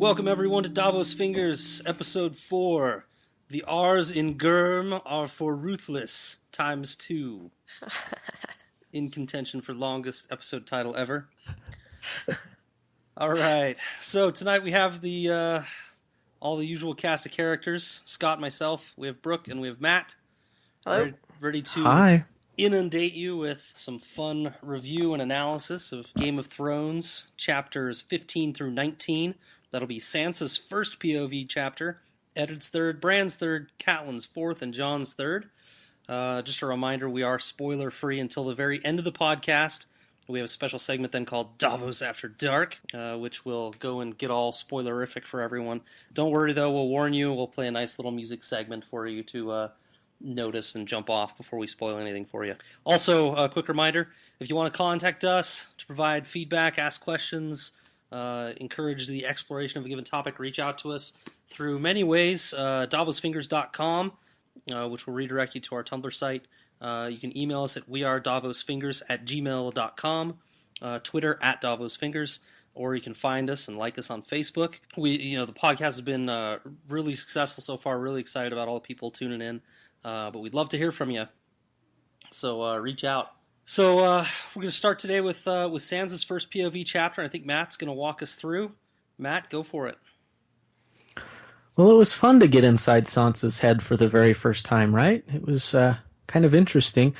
Welcome everyone to Davos Fingers, episode 4. The R's in GRRM are for Ruthless, times 2. In contention for longest episode title ever. Alright, so tonight we have the all the usual cast of characters. Scott, myself, we have Brooke, and we have Matt. Hello. Ready to Hi. Inundate you with some fun review and analysis of Game of Thrones, chapters 15 through 19. That'll be Sansa's first POV chapter, Eddard's third, Bran's third, Catelyn's fourth, and Jon's third. Just a reminder, we are spoiler-free until the very end of the podcast. We have a special segment then called Davos After Dark, which will go and get all spoilerific for everyone. Don't worry, though, we'll warn you. We'll play a nice little music segment for you to notice and jump off before we spoil anything for you. Also, a quick reminder, if you want to contact us to provide feedback, ask questions, encourage the exploration of a given topic, reach out to us through many ways. DavosFingers.com, which will redirect you to our Tumblr site. You can email us at wearedavosfingers@gmail.com, Twitter @DavosFingers, or you can find us and like us on Facebook. The podcast has been really successful so far. Really excited about all the people tuning in, but we'd love to hear from you. So reach out. So we're going to start today with Sansa's first POV chapter. I think Matt's going to walk us through. Matt, go for it. Well, it was fun to get inside Sansa's head for the very first time, right? It was kind of interesting.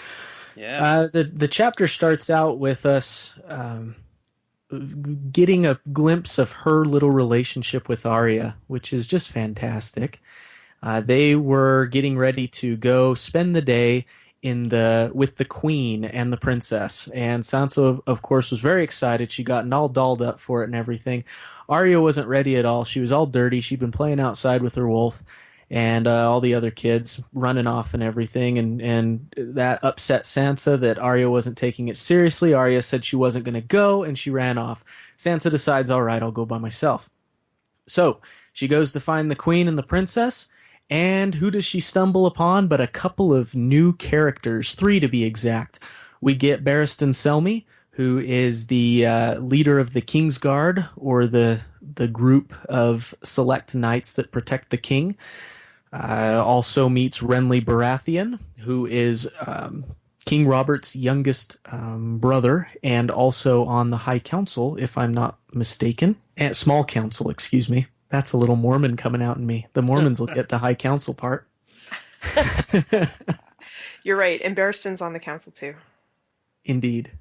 Yeah. The chapter starts out with us getting a glimpse of her little relationship with Arya, which is just fantastic. They were getting ready to go spend the day with the queen and the princess, and Sansa, of course, was very excited. She gotten all dolled up for it and everything. Arya wasn't ready at all. She was all dirty. She'd been playing outside with her wolf and all the other kids running off and everything, and that upset Sansa that Arya wasn't taking it seriously. Arya said she wasn't going to go, and she ran off. Sansa decides, all right, I'll go by myself. So she goes to find the queen and the princess, and who does she stumble upon but a couple of new characters, 3 to be exact. We get Barristan Selmy, who is the leader of the Kingsguard, or the group of select knights that protect the king. Also meets Renly Baratheon, who is King Robert's youngest brother, and also on the High Council, if I'm not mistaken. Small Council, excuse me. That's a little Mormon coming out in me. The Mormons will get the High Council part. You're right. And Barristan's on the council too. Indeed.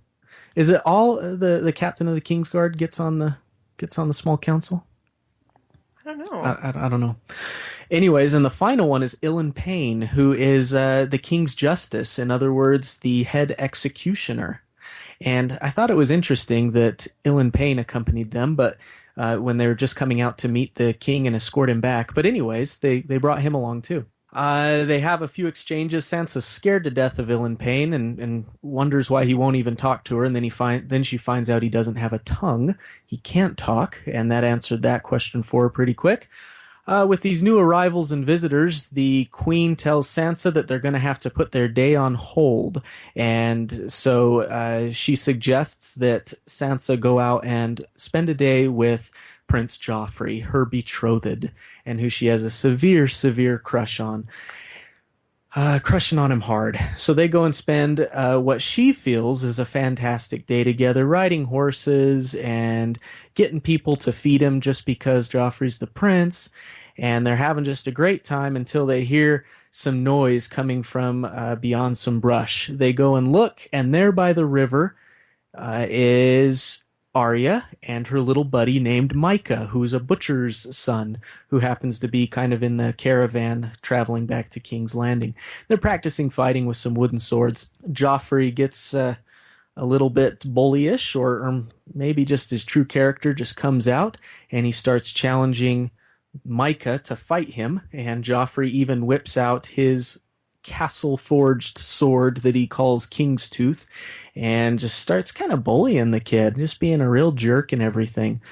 Is it all the captain of the Kingsguard gets on the small council? I don't know. I don't know. Anyways, and the final one is Ilyn Payne, who is the King's Justice. In other words, the head executioner. And I thought it was interesting that Ilyn Payne accompanied them, but when they were just coming out to meet the king and escort him back. But anyways, they brought him along too. They have a few exchanges. Sansa's scared to death of Ilyn Payne and wonders why he won't even talk to her. And then she finds out he doesn't have a tongue. He can't talk, and that answered that question for her pretty quick. With these new arrivals and visitors, the queen tells Sansa that they're going to have to put their day on hold. And so she suggests that Sansa go out and spend a day with Prince Joffrey, her betrothed, and who she has a severe, severe crush on. Crushing on him hard. So they go and spend what she feels is a fantastic day together, riding horses and getting people to feed him just because Joffrey's the prince. And they're having just a great time until they hear some noise coming from beyond some brush. They go and look, and there by the river is Arya and her little buddy named Micah, who's a butcher's son, who happens to be kind of in the caravan traveling back to King's Landing. They're practicing fighting with some wooden swords. Joffrey gets a little bit bullyish, or maybe just his true character just comes out, and he starts challenging Micah to fight him, and Joffrey even whips out his castle-forged sword that he calls King's Tooth, and just starts kind of bullying the kid, just being a real jerk and everything.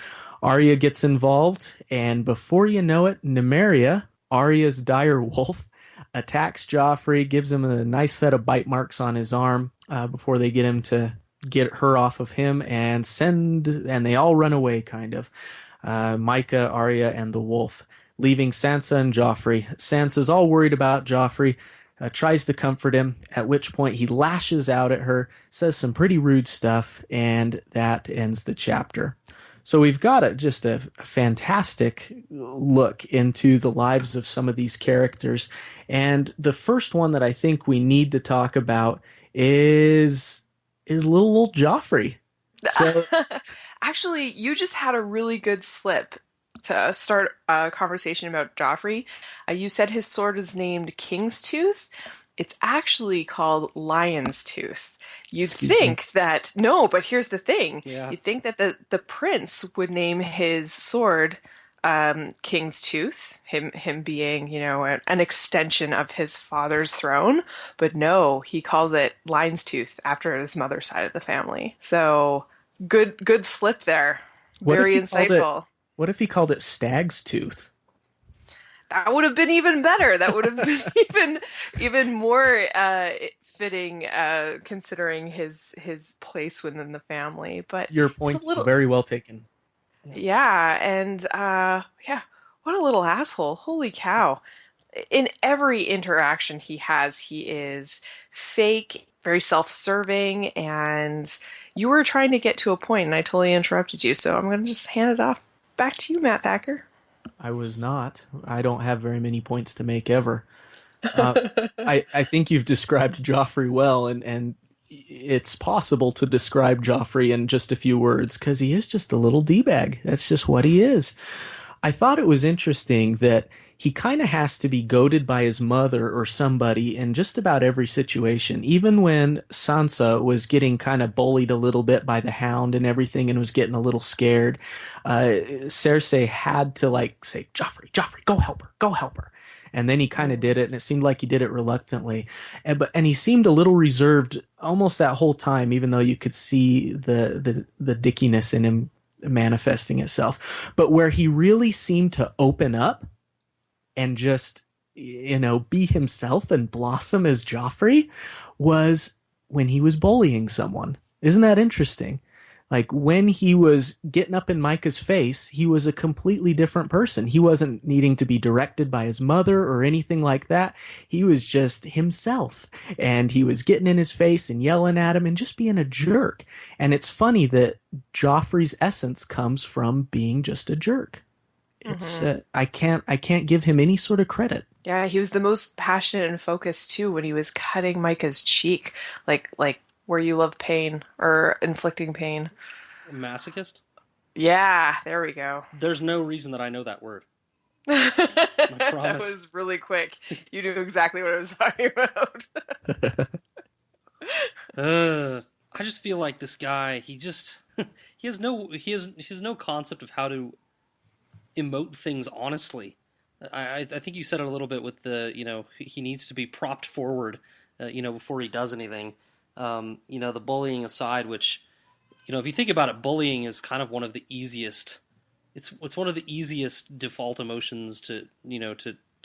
Arya gets involved, and before you know it, Nymeria, Arya's dire wolf, attacks Joffrey, gives him a nice set of bite marks on his arm before they get him to get her off of him, and they all run away, kind of. Micah, Arya, and the wolf, leaving Sansa and Joffrey. Sansa's all worried about Joffrey, tries to comfort him, at which point he lashes out at her, says some pretty rude stuff, and that ends the chapter. So we've got just a fantastic look into the lives of some of these characters. And the first one that I think we need to talk about is little old Joffrey. So Actually, you just had a really good slip to start a conversation about Joffrey. You said his sword is named King's Tooth. It's actually called Lion's Tooth. You'd think that, no, but here's the thing. Yeah. You'd think that the prince would name his sword King's Tooth, him being, an extension of his father's throne. But no, he calls it Lion's Tooth after his mother's side of the family. So good slip there. Very insightful. What if he called it Stag's Tooth? That would have been even better. That would have been even more fitting, considering his place within the family. But your point is very well taken. Yes. Yeah, and what a little asshole! Holy cow! In every interaction he has, he is fake, very self-serving, and you were trying to get to a point, and I totally interrupted you. So I'm going to just hand it off back to you, Matt Thacker. I was not. I don't have very many points to make ever. I think you've described Joffrey well, and it's possible to describe Joffrey in just a few words because he is just a little D-bag. That's just what he is. I thought it was interesting that he kind of has to be goaded by his mother or somebody in just about every situation. Even when Sansa was getting kind of bullied a little bit by the Hound and everything and was getting a little scared, Cersei had to say, Joffrey, go help her. And then he kind of did it, and it seemed like he did it reluctantly. And he seemed a little reserved almost that whole time, even though you could see the dickiness in him manifesting itself. But where he really seemed to open up and just, be himself and blossom as Joffrey was when he was bullying someone. Isn't that interesting? Like, when he was getting up in Micah's face, he was a completely different person. He wasn't needing to be directed by his mother or anything like that. He was just himself. And he was getting in his face and yelling at him and just being a jerk. And it's funny that Joffrey's essence comes from being just a jerk. It's I can't give him any sort of credit. Yeah, he was the most passionate and focused too when he was cutting Micah's cheek, like where you love pain or inflicting pain. Masochist? Yeah, there we go. There's no reason that I know that word. That was really quick. You knew exactly what I was talking about. I just feel like this guy, he has no concept of how to emote things honestly. I think you said it a little bit with the, he needs to be propped forward, before he does anything. The bullying aside, which, if you think about it, bullying is kind of one of the easiest. It's one of the easiest default emotions to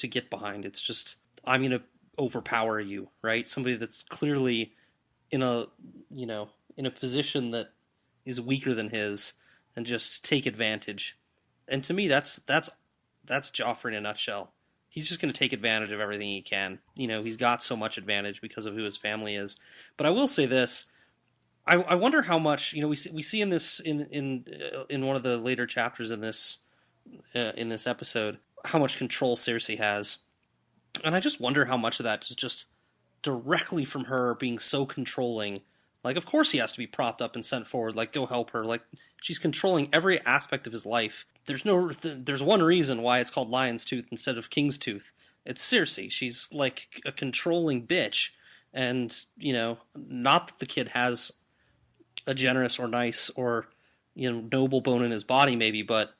get behind. It's just, I'm going to overpower you, right? Somebody that's clearly in a position that is weaker than his, and just take advantage. And to me, that's Joffrey in a nutshell. He's just going to take advantage of everything he can. He's got so much advantage because of who his family is. But I will say this: I wonder how much we see in this in one of the later chapters in this episode how much control Cersei has, and I just wonder how much of that is just directly from her being so controlling. Like, of course he has to be propped up and sent forward. Like, go help her. Like, she's controlling every aspect of his life. There's one reason why it's called Lion's Tooth instead of King's Tooth. It's Cersei. She's like a controlling bitch. And, not that the kid has a generous or nice or, noble bone in his body maybe, but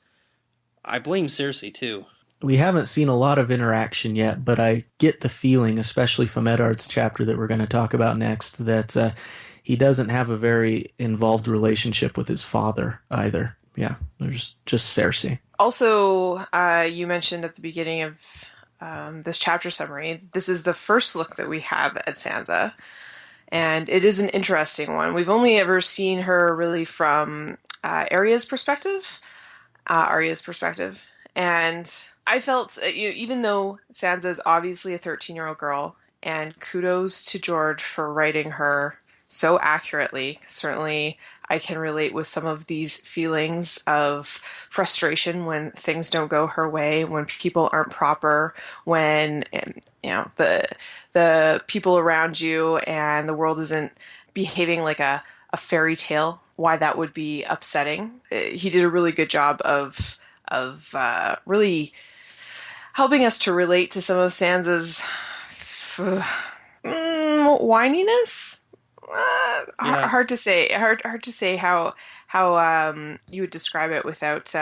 I blame Cersei too. We haven't seen a lot of interaction yet, but I get the feeling, especially from Eddard's chapter that we're going to talk about next, that he doesn't have a very involved relationship with his father either. Yeah, there's just Cersei. Also, you mentioned at the beginning of this chapter summary, this is the first look that we have at Sansa, and it is an interesting one. We've only ever seen her really from Arya's perspective, Arya's perspective. And I felt, even though Sansa is obviously a 13-year-old girl, and kudos to George for writing her so accurately. Certainly, I can relate with some of these feelings of frustration when things don't go her way, when people aren't proper, when the people around you and the world isn't behaving like a fairy tale. Why that would be upsetting. He did a really good job of really helping us to relate to some of Sansa's whininess. Hard to say. Hard to say how you would describe it without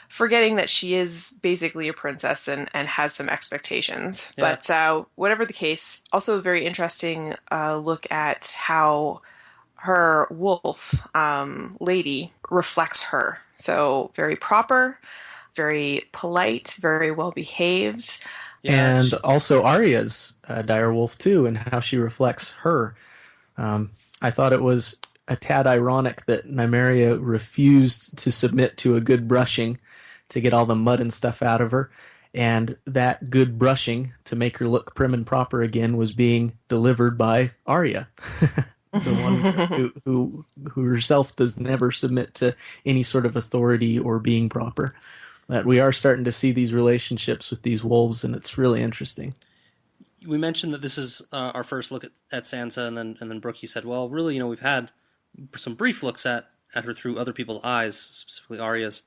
forgetting that she is basically a princess and has some expectations. Yeah. But whatever the case, also a very interesting look at how her wolf lady reflects her. So very proper, very polite, very well behaved. Yeah, and also Arya's direwolf too, and how she reflects her. I thought it was a tad ironic that Nymeria refused to submit to a good brushing to get all the mud and stuff out of her, and that good brushing to make her look prim and proper again was being delivered by Arya, the one who herself does never submit to any sort of authority or being proper. That we are starting to see these relationships with these wolves, and it's really interesting. we mentioned that this is our first look at Sansa, and then Brooke, you said, well, really, we've had some brief looks at her through other people's eyes, specifically Arya's.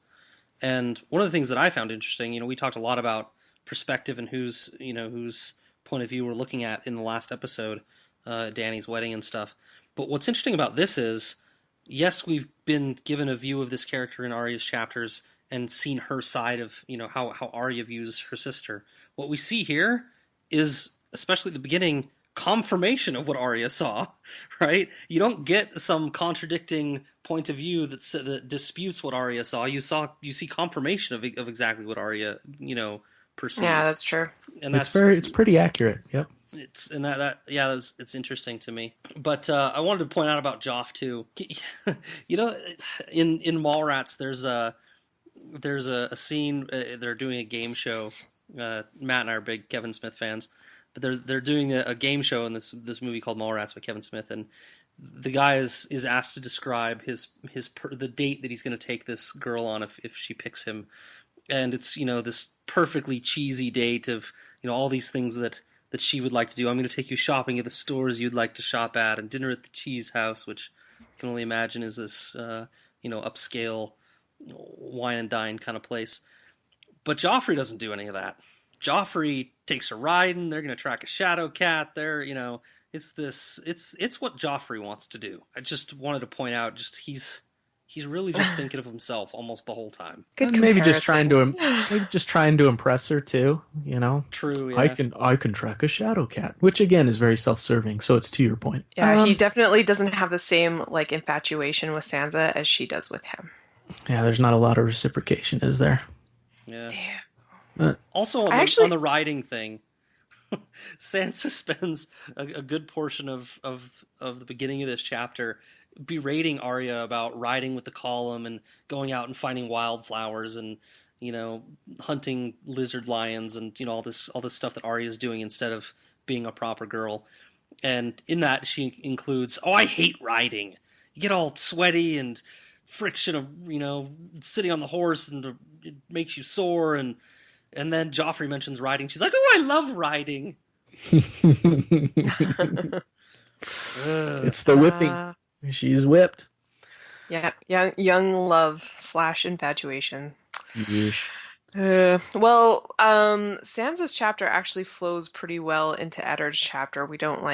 And one of the things that I found interesting, we talked a lot about perspective and whose point of view we're looking at in the last episode, Dany's wedding and stuff. But what's interesting about this is, yes, we've been given a view of this character in Arya's chapters and seen her side of, how Arya views her sister. What we see here is, especially at the beginning, confirmation of what Arya saw, right? You don't get some contradicting point of view that disputes what Arya saw. You see confirmation of exactly what Arya, perceived. Yeah, that's true. And it's pretty accurate. Yep. It's interesting to me. But I wanted to point out about Joff too. In Mallrats, there's a scene. They're doing a game show. Matt and I are big Kevin Smith fans, but they're doing a game show in this movie called Mallrats by Kevin Smith, and the guy is asked to describe the date that he's going to take this girl on if she picks him, and it's this perfectly cheesy date of all these things that she would like to do. I'm going to take you shopping at the stores you'd like to shop at, and dinner at the cheese house, which you can only imagine is this upscale wine and dine kind of place. But Joffrey doesn't do any of that. Joffrey takes her riding. They're going to track a shadow cat. It's what Joffrey wants to do. I just wanted to point out, he's really just thinking of himself almost the whole time. Good maybe comparison. just trying to impress her too. True. Yeah. I can track a shadow cat, which again is very self-serving. So it's to your point. Yeah, he definitely doesn't have the same infatuation with Sansa as she does with him. Yeah, there's not a lot of reciprocation, is there? Yeah. Yeah. Also, on the riding thing, Sansa spends a good portion of the beginning of this chapter berating Arya about riding with the column and going out and finding wildflowers and hunting lizard lions and all this stuff that Arya is doing instead of being a proper girl. And in that, she includes, I hate riding. You get all sweaty and friction of sitting on the horse, and it makes you sore. And then Joffrey mentions riding. She's like, I love riding. It's the whipping. She's whipped. Yeah, young love / infatuation. Yeesh. Sansa's chapter actually flows pretty well into Eddard's chapter. We don't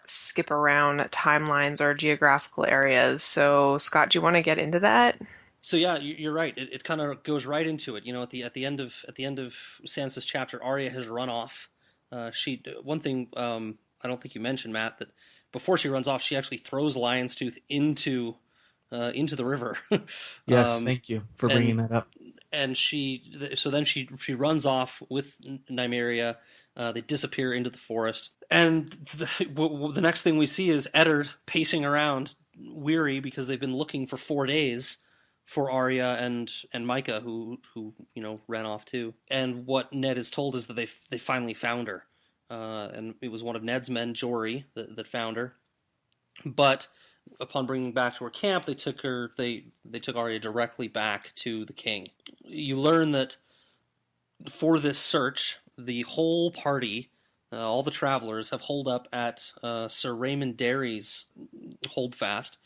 skip around timelines or geographical areas. So, Scott, do you want to get into that? So yeah, you're right. It kind of goes right into it. At the end of Sansa's chapter, Arya has run off. One thing I don't think you mentioned, Matt, that before she runs off, she actually throws Lion's Tooth into the river. Yes, thank you for bringing that up. And she runs off with Nymeria. They disappear into the forest, and the next thing we see is Eddard pacing around, weary because they've been looking for 4 days for Arya and Micah, who ran off too. And what Ned is told is that they finally found her, and it was one of Ned's men, Jory, that found her. But upon bringing back to her camp, they took Arya directly back to the king. You learn that for this search, the whole party, all the travelers, have holed up at Sir Raymond Derry's holdfast.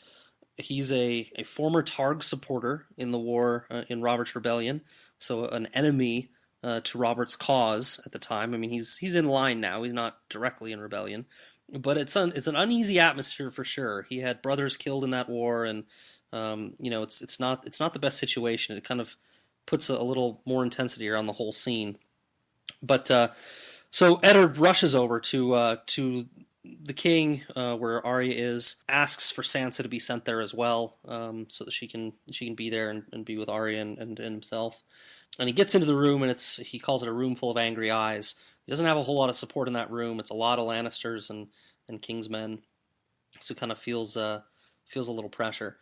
He's a former Targ supporter in the war in Robert's Rebellion, so an enemy to Robert's cause at the time. I mean, he's in line now. He's not directly in rebellion, but it's an uneasy atmosphere for sure. He had brothers killed in that war, and it's not the best situation. It kind of puts a little more intensity around the whole scene. But so Eddard rushes over to the king, where Arya is, asks for Sansa to be sent there as well, so that she can be there and be with Arya and himself. And he gets into the room, and he calls it a room full of angry eyes. He doesn't have a whole lot of support in that room. It's a lot of Lannisters and Kingsmen, so he kind of feels a little pressure.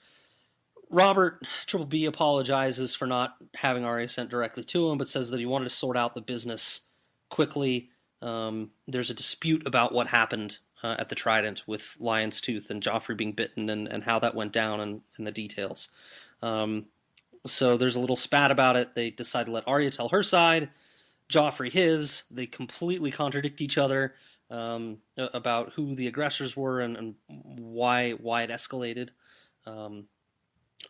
Robert Triple B apologizes for not having Arya sent directly to him, but says that he wanted to sort out the business quickly. There's a dispute about what happened at the Trident with Lion's Tooth and Joffrey being bitten and how that went down and the details. So there's a little spat about it. They decide to let Arya tell her side, Joffrey his. They completely contradict each other about who the aggressors were and why it escalated.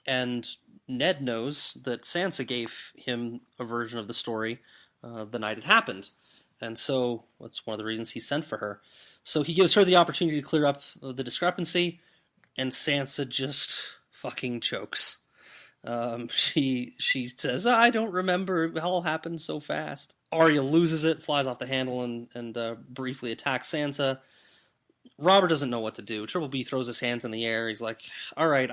And Ned knows that Sansa gave him a version of the story the night it happened. And so that's one of the reasons he sent for her. So he gives her the opportunity to clear up the discrepancy, and Sansa just fucking chokes. She says, I don't remember, it all happened so fast. Arya loses it, flies off the handle, and briefly attacks Sansa. Robert doesn't know what to do. Triple B throws his hands in the air. He's like, all right,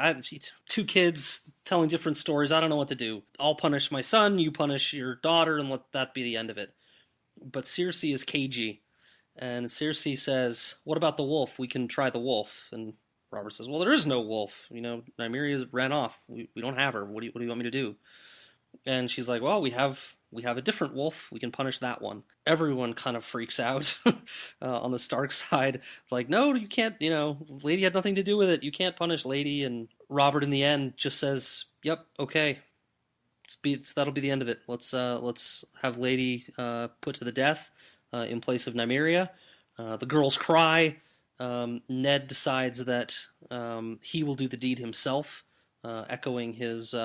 two kids telling different stories. I don't know what to do. I'll punish my son, you punish your daughter, and let that be the end of it. But Cersei is cagey, and Cersei says, what about the wolf? We can try the wolf. And Robert says, well, there is no wolf. Nymeria ran off. We don't have her. What do you want me to do? And she's like, well, we have a different wolf. We can punish that one. Everyone kind of freaks out on the Stark side. Like, no, you can't, Lady had nothing to do with it. You can't punish Lady. And Robert in the end just says, yep, okay. That'll be the end of it. Let's have Lady put to the death in place of Nymeria. The girls cry. Ned decides that he will do the deed himself, echoing his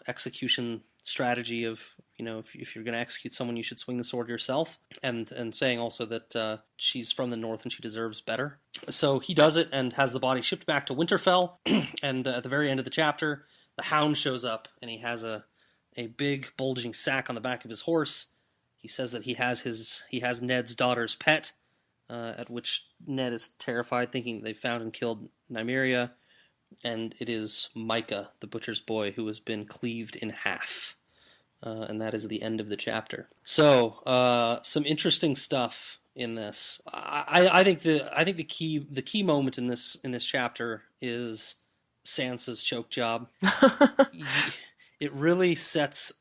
execution strategy of if you're going to execute someone, you should swing the sword yourself, and saying also that she's from the north and she deserves better. So he does it and has the body shipped back to Winterfell. And at the very end of the chapter, the Hound shows up, and he has a big bulging sack on the back of his horse. He says that he has Ned's daughter's pet, at which Ned is terrified, thinking they found and killed Nymeria, and it is Micah, the butcher's boy, who has been cleaved in half. And that is the end of the chapter. So, some interesting stuff in this. I think the key moment in this chapter is Sansa's choke job. It really sets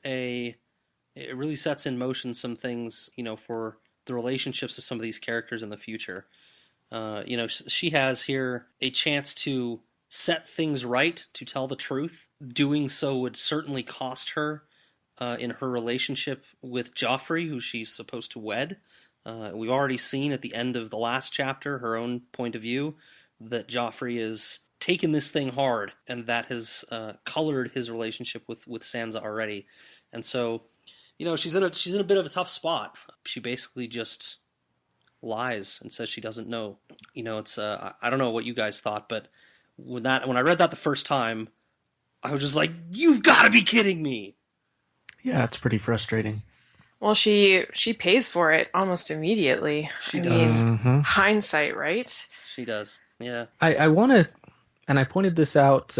in motion some things, for the relationships of some of these characters in the future. She has here a chance to set things right, to tell the truth. Doing so would certainly cost her in her relationship with Joffrey, who she's supposed to wed. We've already seen at the end of the last chapter her own point of view, that Joffrey is taken this thing hard, and that has colored his relationship with Sansa already. And so, she's in a bit of a tough spot. She basically just lies and says she doesn't know. It's I don't know what you guys thought, but when I read that the first time, I was just like, you've got to be kidding me. Yeah, it's pretty frustrating. Well, she pays for it almost immediately. She does. Hindsight, right? She does. Yeah. I want to, and I pointed this out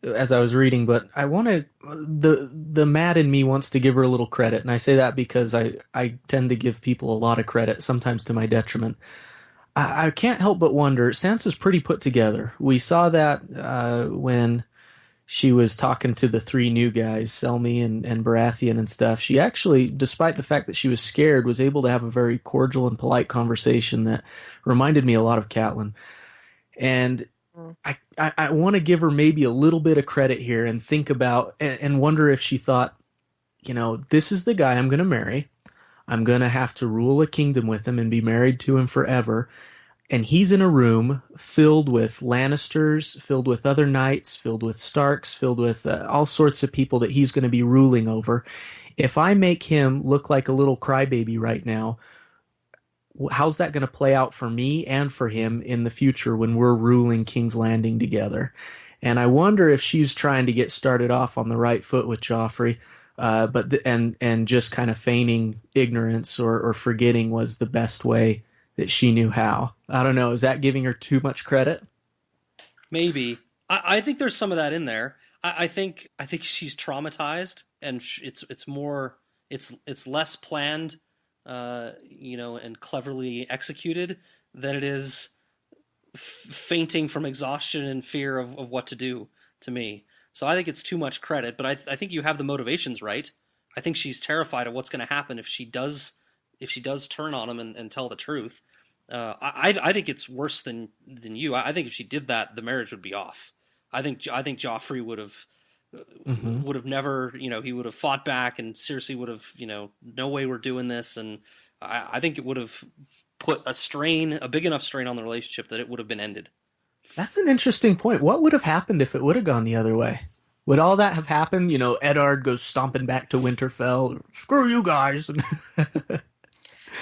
as I was reading, but I want to, the mad in me wants to give her a little credit, and I say that because I tend to give people a lot of credit, sometimes to my detriment. I can't help but wonder, Sansa's pretty put together. We saw that when she was talking to the three new guys, Selmy and Baratheon and stuff, she actually, despite the fact that she was scared, was able to have a very cordial and polite conversation that reminded me a lot of Catelyn. And Mm. I want to give her maybe a little bit of credit here and think about and wonder if she thought, this is the guy I'm going to marry. I'm going to have to rule a kingdom with him and be married to him forever. And he's in a room filled with Lannisters, filled with other knights, filled with Starks, filled with all sorts of people that he's going to be ruling over. If I make him look like a little crybaby right now, how's that going to play out for me and for him in the future when we're ruling King's Landing together? And I wonder if she's trying to get started off on the right foot with Joffrey, and just kind of feigning ignorance or forgetting was the best way that she knew how. I don't know. Is that giving her too much credit? Maybe. I think there's some of that in there. I think she's traumatized, and it's less planned, and cleverly executed than it is fainting from exhaustion and fear of what to do. To me, so I think it's too much credit. But I think you have the motivations right. I think she's terrified of what's going to happen if she does turn on him and tell the truth. I think it's worse than you. I think if she did that, the marriage would be off. I think Joffrey would have never, he would have fought back, and Cersei would have, no way we're doing this. And I think it would have put a big enough strain on the relationship that it would have been ended. That's an interesting point. What would have happened if it would have gone the other way? Would all that have happened? Eddard goes stomping back to Winterfell. Screw you guys.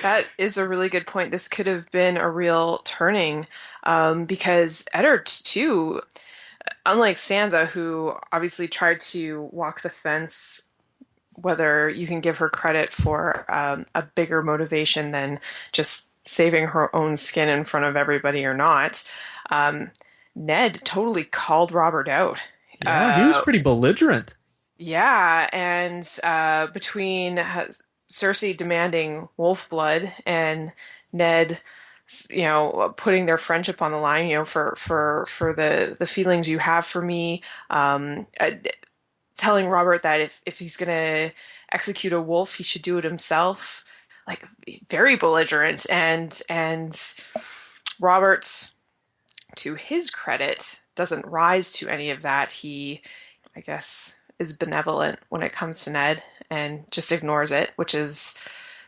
That is a really good point. This could have been a real turning, because Eddard, too, unlike Sansa, who obviously tried to walk the fence, whether you can give her credit for a bigger motivation than just saving her own skin in front of everybody or not, Ned totally called Robert out. Yeah, he was pretty belligerent. Yeah, and between Cersei demanding wolf blood and Ned, putting their friendship on the line, for the feelings you have for me, telling Robert that if he's gonna execute a wolf, he should do it himself. Like, very belligerent, and Robert, to his credit, doesn't rise to any of that. He, I guess, is benevolent when it comes to Ned and just ignores it, which is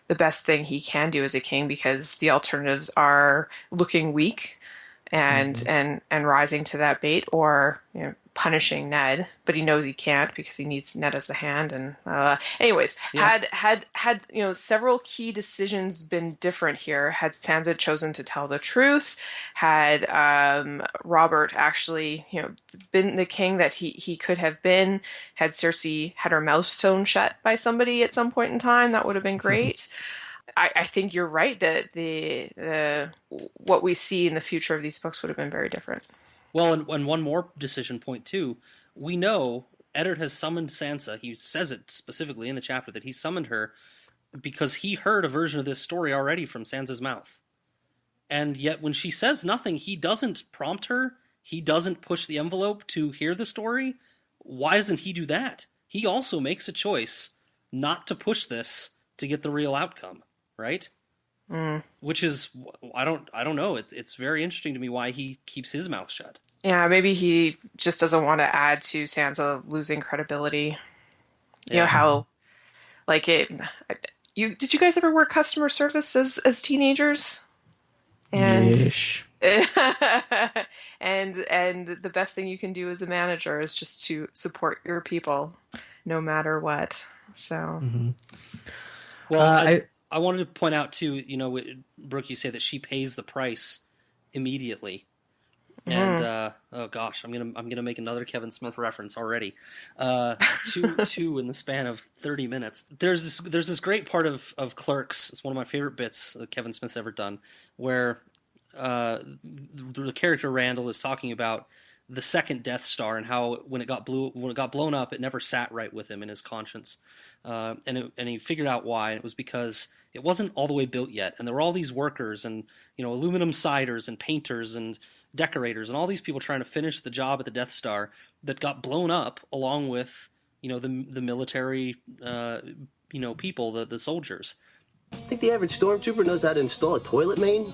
the best thing he can do as a king, because the alternatives are looking weak and rising to that bait, or punishing Ned, but he knows he can't because he needs Ned as the hand. And anyways, Yeah. had several key decisions been different here, had Sansa chosen to tell the truth, had Robert actually been the king that he could have been, had Cersei had her mouth sewn shut by somebody at some point in time, that would have been great. I think you're right that the what we see in the future of these books would have been very different. Well, and one more decision point too. We know Eddard has summoned Sansa. He says it specifically in the chapter that he summoned her because he heard a version of this story already from Sansa's mouth. And yet when she says nothing, he doesn't prompt her. He doesn't push the envelope to hear the story. Why doesn't he do that? He also makes a choice not to push this to get the real outcome, right? Which is, I don't know. It's very interesting to me why he keeps his mouth shut. Yeah, maybe he just doesn't want to add to Sansa losing credibility. You know how, like it. Did you guys ever work customer service as teenagers? And Yeesh. and the best thing you can do as a manager is just to support your people, no matter what. So. Well, I wanted to point out too. Brooke, you say that she pays the price immediately. And oh gosh, I'm gonna make another Kevin Smith reference already. Two in the span of 30 minutes. There's this great part of Clerks. It's one of my favorite bits that Kevin Smith's ever done, where the character Randall is talking about the second Death Star and how when it got blown up, it never sat right with him in his conscience, and he figured out why. And it was because it wasn't all the way built yet, and there were all these workers and aluminum siders and painters and decorators and all these people trying to finish the job at the Death Star that got blown up along with, the military, people, the soldiers. Think the average stormtrooper knows how to install a toilet main?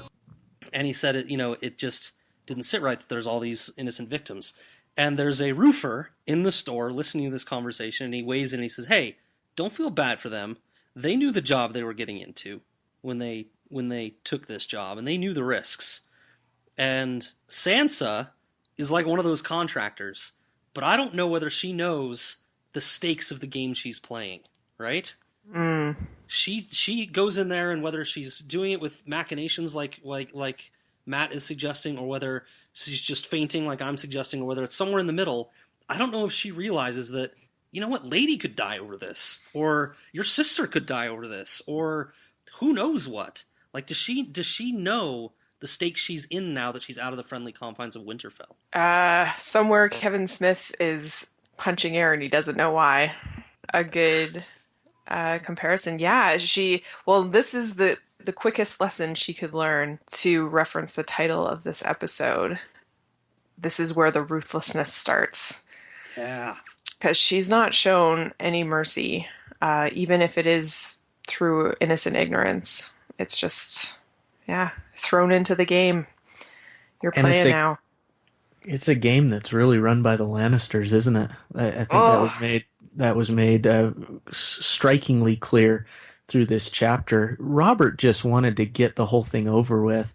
And he said it just didn't sit right that there's all these innocent victims. And there's a roofer in the store listening to this conversation, and he weighs in and he says, hey, don't feel bad for them. They knew the job they were getting into when they took this job, and they knew the risks. And Sansa is like one of those contractors, but I don't know whether she knows the stakes of the game she's playing, right? Mm. She goes in there, and whether she's doing it with machinations like Matt is suggesting, or whether she's just fainting like I'm suggesting, or whether it's somewhere in the middle, I don't know if she realizes that, Lady could die over this, or your sister could die over this, or who knows what. Like, does she know the stakes she's in now that she's out of the friendly confines of Winterfell? Somewhere Kevin Smith is punching air and he doesn't know why. A good comparison. Yeah, this is the quickest lesson she could learn, to reference the title of this episode. This is where the ruthlessness starts. Yeah. Because she's not shown any mercy, even if it is through innocent ignorance. It's just, thrown into the game. You're playing now. It's a game that's really run by the Lannisters, isn't it? I think that was made strikingly clear through this chapter. Robert just wanted to get the whole thing over with.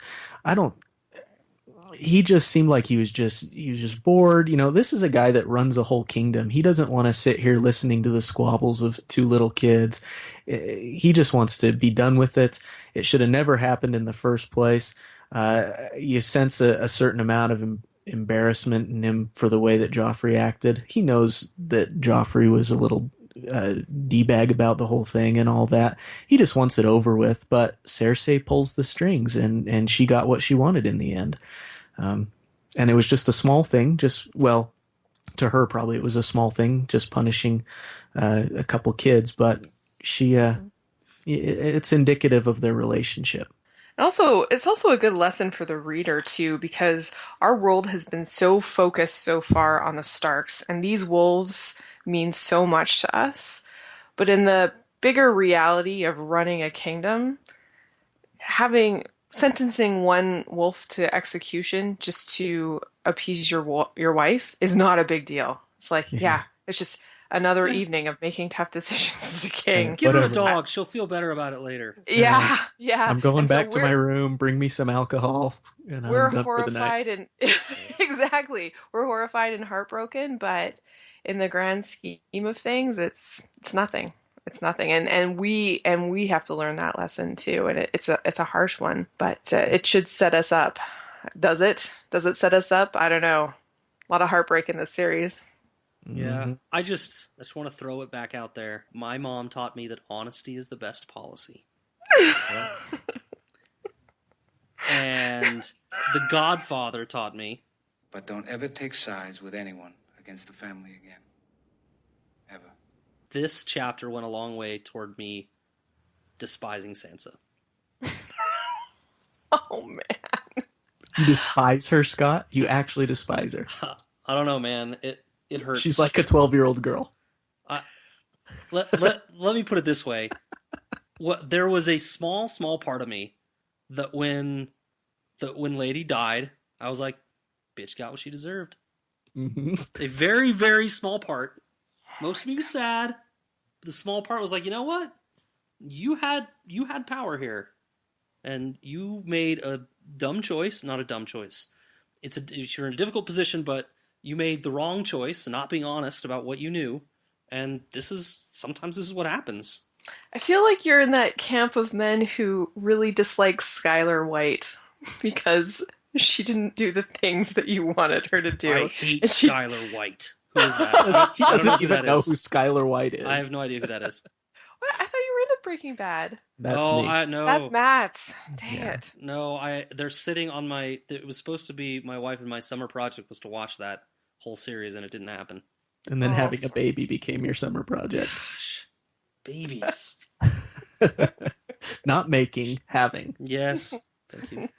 He just seemed like he was just bored. This is a guy that runs a whole kingdom. He doesn't want to sit here listening to the squabbles of two little kids. He just wants to be done with it. It should have never happened in the first place. You sense a certain amount of embarrassment in him for the way that Joffrey acted. He knows that Joffrey was a little D-bag about the whole thing and all that. He just wants it over with, but Cersei pulls the strings, and she got what she wanted in the end. And it was just a small thing, to her probably it was a small thing, just punishing a couple kids, but it's indicative of their relationship. Also, it's also a good lesson for the reader, too, because our world has been so focused so far on the Starks, and these wolves mean so much to us. But in the bigger reality of running a kingdom, sentencing one wolf to execution just to appease your wife is not a big deal. It's like, it's just another evening of making tough decisions as a king. Give her a dog. She'll feel better about it later. Yeah. I'm going back to my room. Bring me some alcohol. And we're I'm done horrified for the night. and exactly. We're horrified and heartbroken, but in the grand scheme of things, it's nothing. It's nothing, and we have to learn that lesson too. And it's a harsh one, but it should set us up. Does it? Does it set us up? I don't know. A lot of heartbreak in this series. Yeah, mm-hmm. I just want to throw it back out there. My mom taught me that honesty is the best policy. And The Godfather taught me. But don't ever take sides with anyone against the family again. Ever. This chapter went a long way toward me despising Sansa. Oh, man. You despise her, Scott? You actually despise her? I don't know, man. It hurts. She's like a 12-year-old girl. Let me put it this way. There was a small part of me that when Lady died, I was like, bitch got what she deserved. Mm-hmm. A very, very small part. Most of me was sad. The small part was like, you know what? You had power here, and you made a dumb choice. Not a dumb choice. You're in a difficult position, but you made the wrong choice, not being honest about what you knew. And sometimes this is what happens. I feel like you're in that camp of men who really dislike Skylar White because she didn't do the things that you wanted her to do. I hate Skylar White. Who is that? He doesn't even know who Skylar White is. I have no idea who that is. What? I thought you were into Breaking Bad. That's me. No. That's Matt. Dang it. No, they're sitting on my... It was supposed to be my wife and my summer project was to watch that whole series, and it didn't happen. And then having a baby became your summer project. Gosh. Babies. Not making, having. Yes. Thank you.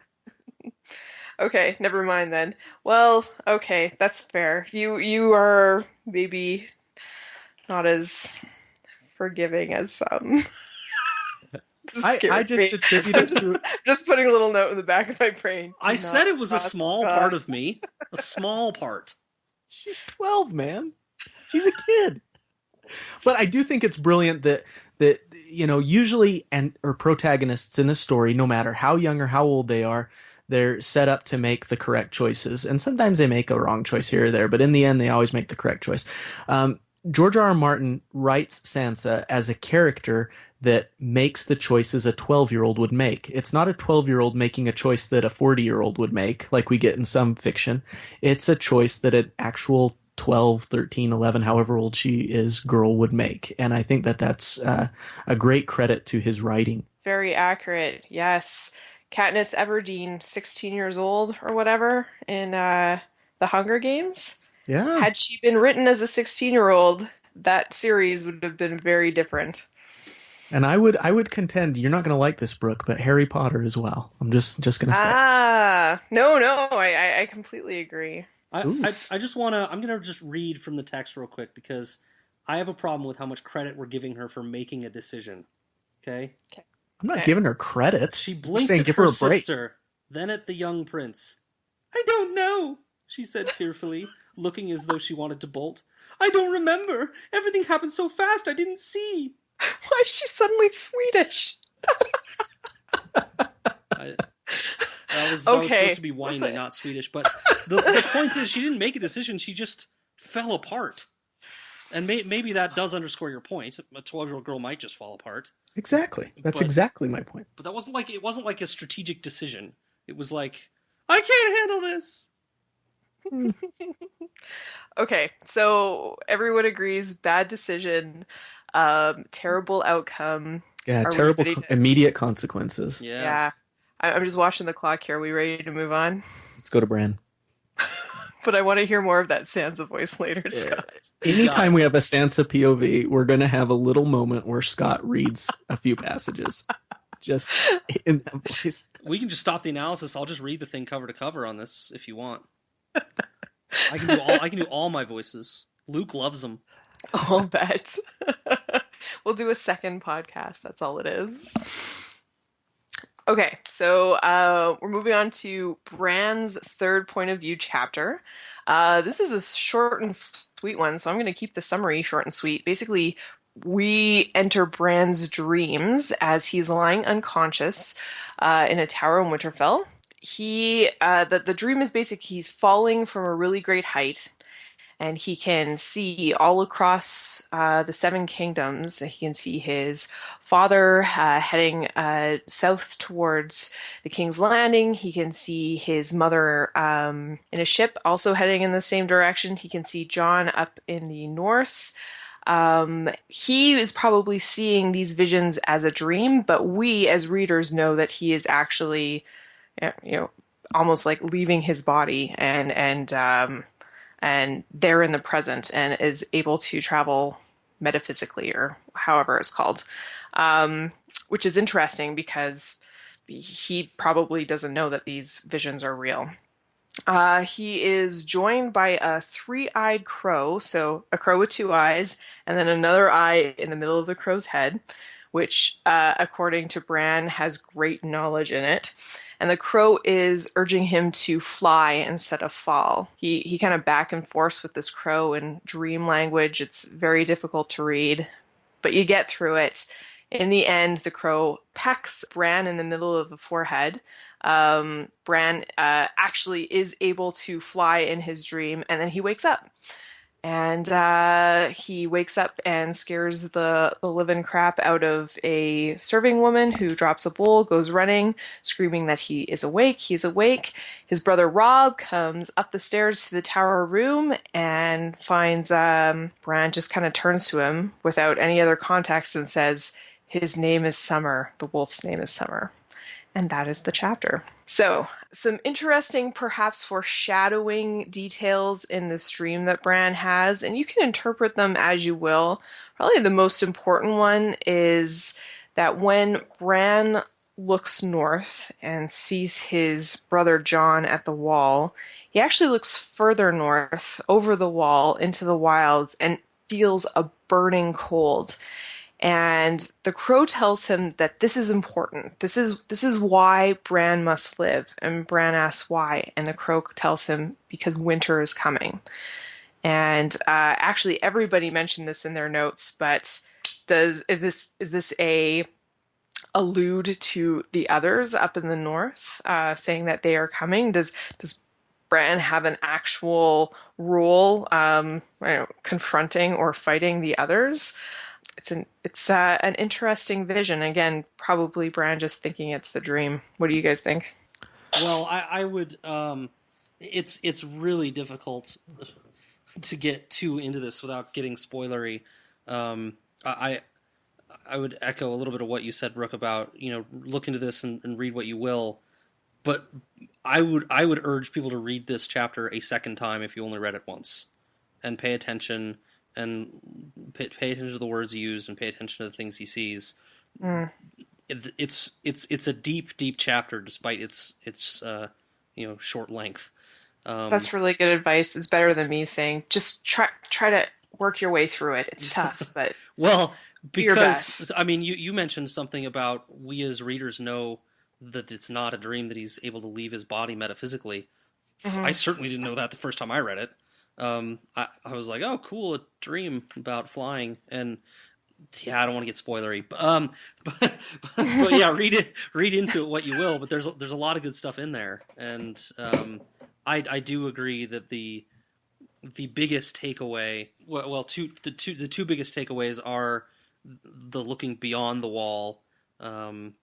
Okay, never mind then. Well, okay, that's fair. You are maybe not as forgiving as some. This I scares just me. attribute I'm it to just putting a little note in the back of my brain. I Do not said it was a cross small God. part of me. A small part. she's 12, man. She's a kid. But I do think it's brilliant that usually or protagonists in a story, no matter how young or how old they are, they're set up to make the correct choices, and sometimes they make a wrong choice here or there, but in the end they always make the correct choice. George R. R. Martin writes Sansa as a character that makes the choices a 12-year-old would make. It's not a 12-year-old making a choice that a 40-year-old would make, like we get in some fiction. It's a choice that an actual 12, 13, 11, however old she is, girl would make. And I think that that's a great credit to his writing. Very accurate. Yes. Katniss Everdeen, 16 years old or whatever, in The Hunger Games. Yeah. Had she been written as a 16-year-old, that series would have been very different. And I would contend, you're not going to like this, Brooke, but Harry Potter as well. I'm just going to say. No, I completely agree. I just want to. I'm going to just read from the text real quick because I have a problem with how much credit we're giving her for making a decision. Okay? I'm not giving her credit. She I'm blinked saying at give her her a break. sister, then at the young prince. I don't know, she said tearfully, looking as though she wanted to bolt. I don't remember. Everything happened so fast I didn't see. Why is she suddenly Swedish? That was supposed to be whiny, not Swedish. But the point is, she didn't make a decision. She just fell apart. And maybe that does underscore your point. A 12-year-old girl might just fall apart. Exactly. That's exactly my point. But it wasn't like a strategic decision. It was like, I can't handle this. Okay, so everyone agrees, bad decision, terrible outcome. Yeah, Are we terrible ready to- immediate consequences. Yeah. I'm just watching the clock here. Are we ready to move on? Let's go to Bran. But I want to hear more of that Sansa voice later, Scott. Anytime we have a Sansa POV, we're going to have a little moment where Scott reads a few passages. Just in that voice. We can just stop the analysis. I'll just read the thing cover to cover on this if you want. I can do all my voices. Luke loves them. I'll bet. We'll do a second podcast. That's all it is. Okay, so we're moving on to Bran's third point of view chapter. This is a short and sweet one, so I'm going to keep the summary short and sweet. Basically, we enter Bran's dreams as he's lying unconscious in a tower in Winterfell. The dream is basically he's falling from a really great height, and he can see all across the Seven Kingdoms. He can see his father heading south towards the King's Landing. He can see his mother in a ship also heading in the same direction. He can see Jon up in the north. He is probably seeing these visions as a dream, but we as readers know that he is actually, almost like leaving his body and they're in the present and is able to travel metaphysically or however it's called, which is interesting because he probably doesn't know that these visions are real. He is joined by a three-eyed crow, so a crow with two eyes, and then another eye in the middle of the crow's head, which, according to Bran, has great knowledge in it. And the crow is urging him to fly instead of fall. He kind of back and forth with this crow in dream language. It's very difficult to read, but you get through it. In the end, the crow pecks Bran in the middle of the forehead. Bran actually is able to fly in his dream, and then he wakes up. And he wakes up and scares the living crap out of a serving woman who drops a bowl, goes running, screaming that he is awake. He's awake. His brother Robb comes up the stairs to the tower room and finds Bran just kind of turns to him without any other context and says, his name is Summer. The wolf's name is Summer. And that is the chapter. So, some interesting, perhaps foreshadowing details in the stream that Bran has, and you can interpret them as you will. Probably the most important one is that when Bran looks north and sees his brother Jon at the wall, he actually looks further north over the wall into the wilds and feels a burning cold. And the crow tells him that this is important. This is why Bran must live. And Bran asks why, and the crow tells him because winter is coming. And actually, everybody mentioned this in their notes, but is this a allude to the others up in the north, saying that they are coming? Does Bran have an actual role, confronting or fighting the others? It's an interesting vision. Again, probably Bran just thinking it's the dream. What do you guys think? Well, I would. It's really difficult to get too into this without getting spoilery. I would echo a little bit of what you said, Brooke, about look into this and read what you will. But I would urge people to read this chapter a second time if you only read it once, and pay attention. And pay attention to the words used, and pay attention to the things he sees. It's a deep chapter, despite its short length. That's really good advice. It's better than me saying just try to work your way through it. It's tough, but well, do your because best. I mean, you mentioned something about we as readers know that it's not a dream, that he's able to leave his body metaphysically. Mm-hmm. I certainly didn't know that the first time I read it. I was like, oh, cool, a dream about flying, and yeah, I don't want to get spoilery, but yeah, read into it what you will. But there's a lot of good stuff in there, and I do agree that the biggest takeaway, the two biggest takeaways are the looking beyond the wall, and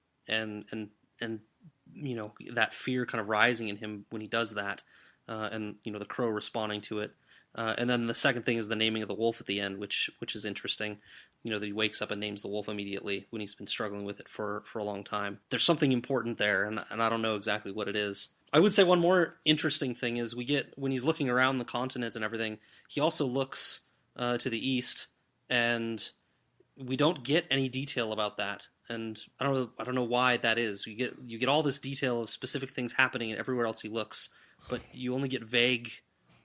that fear kind of rising in him when he does that, and the crow responding to it. And then the second thing is the naming of the wolf at the end, which is interesting. That he wakes up and names the wolf immediately when he's been struggling with it for a long time. There's something important there, and I don't know exactly what it is. I would say one more interesting thing is we get, when he's looking around the continent and everything, he also looks to the east, and we don't get any detail about that. And I don't know why that is. You get all this detail of specific things happening everywhere else he looks, but you only get vague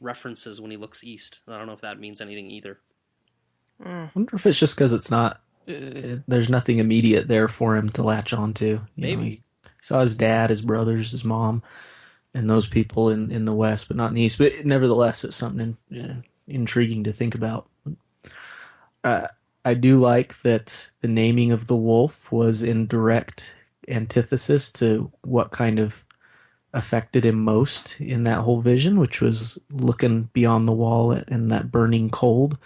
references when he looks east. I don't know if that means anything either. I wonder if it's just because it's not. There's nothing immediate there for him to latch onto. Maybe he saw his dad, his brothers, his mom, and those people in the west, but not in the east. But nevertheless, it's something intriguing to think about. I do like that the naming of the wolf was in direct antithesis to what kind of affected him most in that whole vision, which was looking beyond the wall and that burning cold,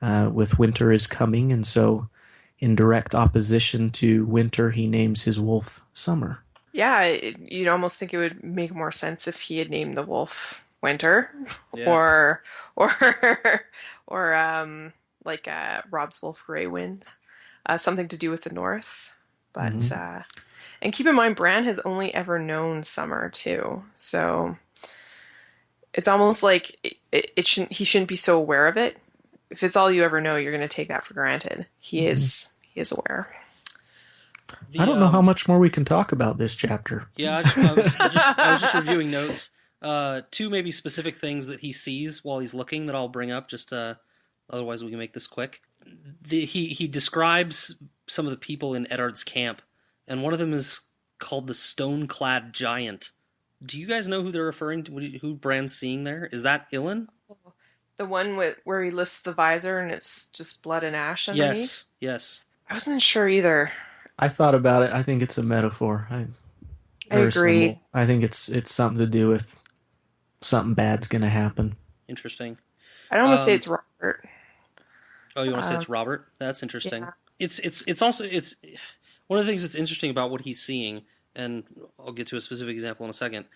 with winter is coming. And so in direct opposition to winter, he names his wolf Summer. Yeah, you'd almost think it would make more sense if he had named the wolf Winter, Yeah. or like Rob's wolf Grey Wind, something to do with the north. But and keep in mind, Bran has only ever known Summer too, so it's almost like he shouldn't be so aware of it. If it's all you ever know, you're going to take that for granted. He is aware. I don't know how much more we can talk about this chapter. Yeah, I was just reviewing notes. Two maybe specific things that he sees while he's looking that I'll bring up. Just otherwise we can make this quick. He describes some of the people in Eddard's camp, and one of them is called the Stone-Clad Giant. Do you guys know who they're referring to? Who Bran's seeing there? Is that Ilyn? The one where he lifts the visor and it's just blood and ash underneath? Yes. I wasn't sure either. I thought about it. I think it's a metaphor. I agree. I think it's something to do with something bad's going to happen. Interesting. I'd almost say it's Robert. Oh, you want to say it's Robert? That's interesting. Yeah. It's also one of the things that's interesting about what he's seeing, and I'll get to a specific example in a second,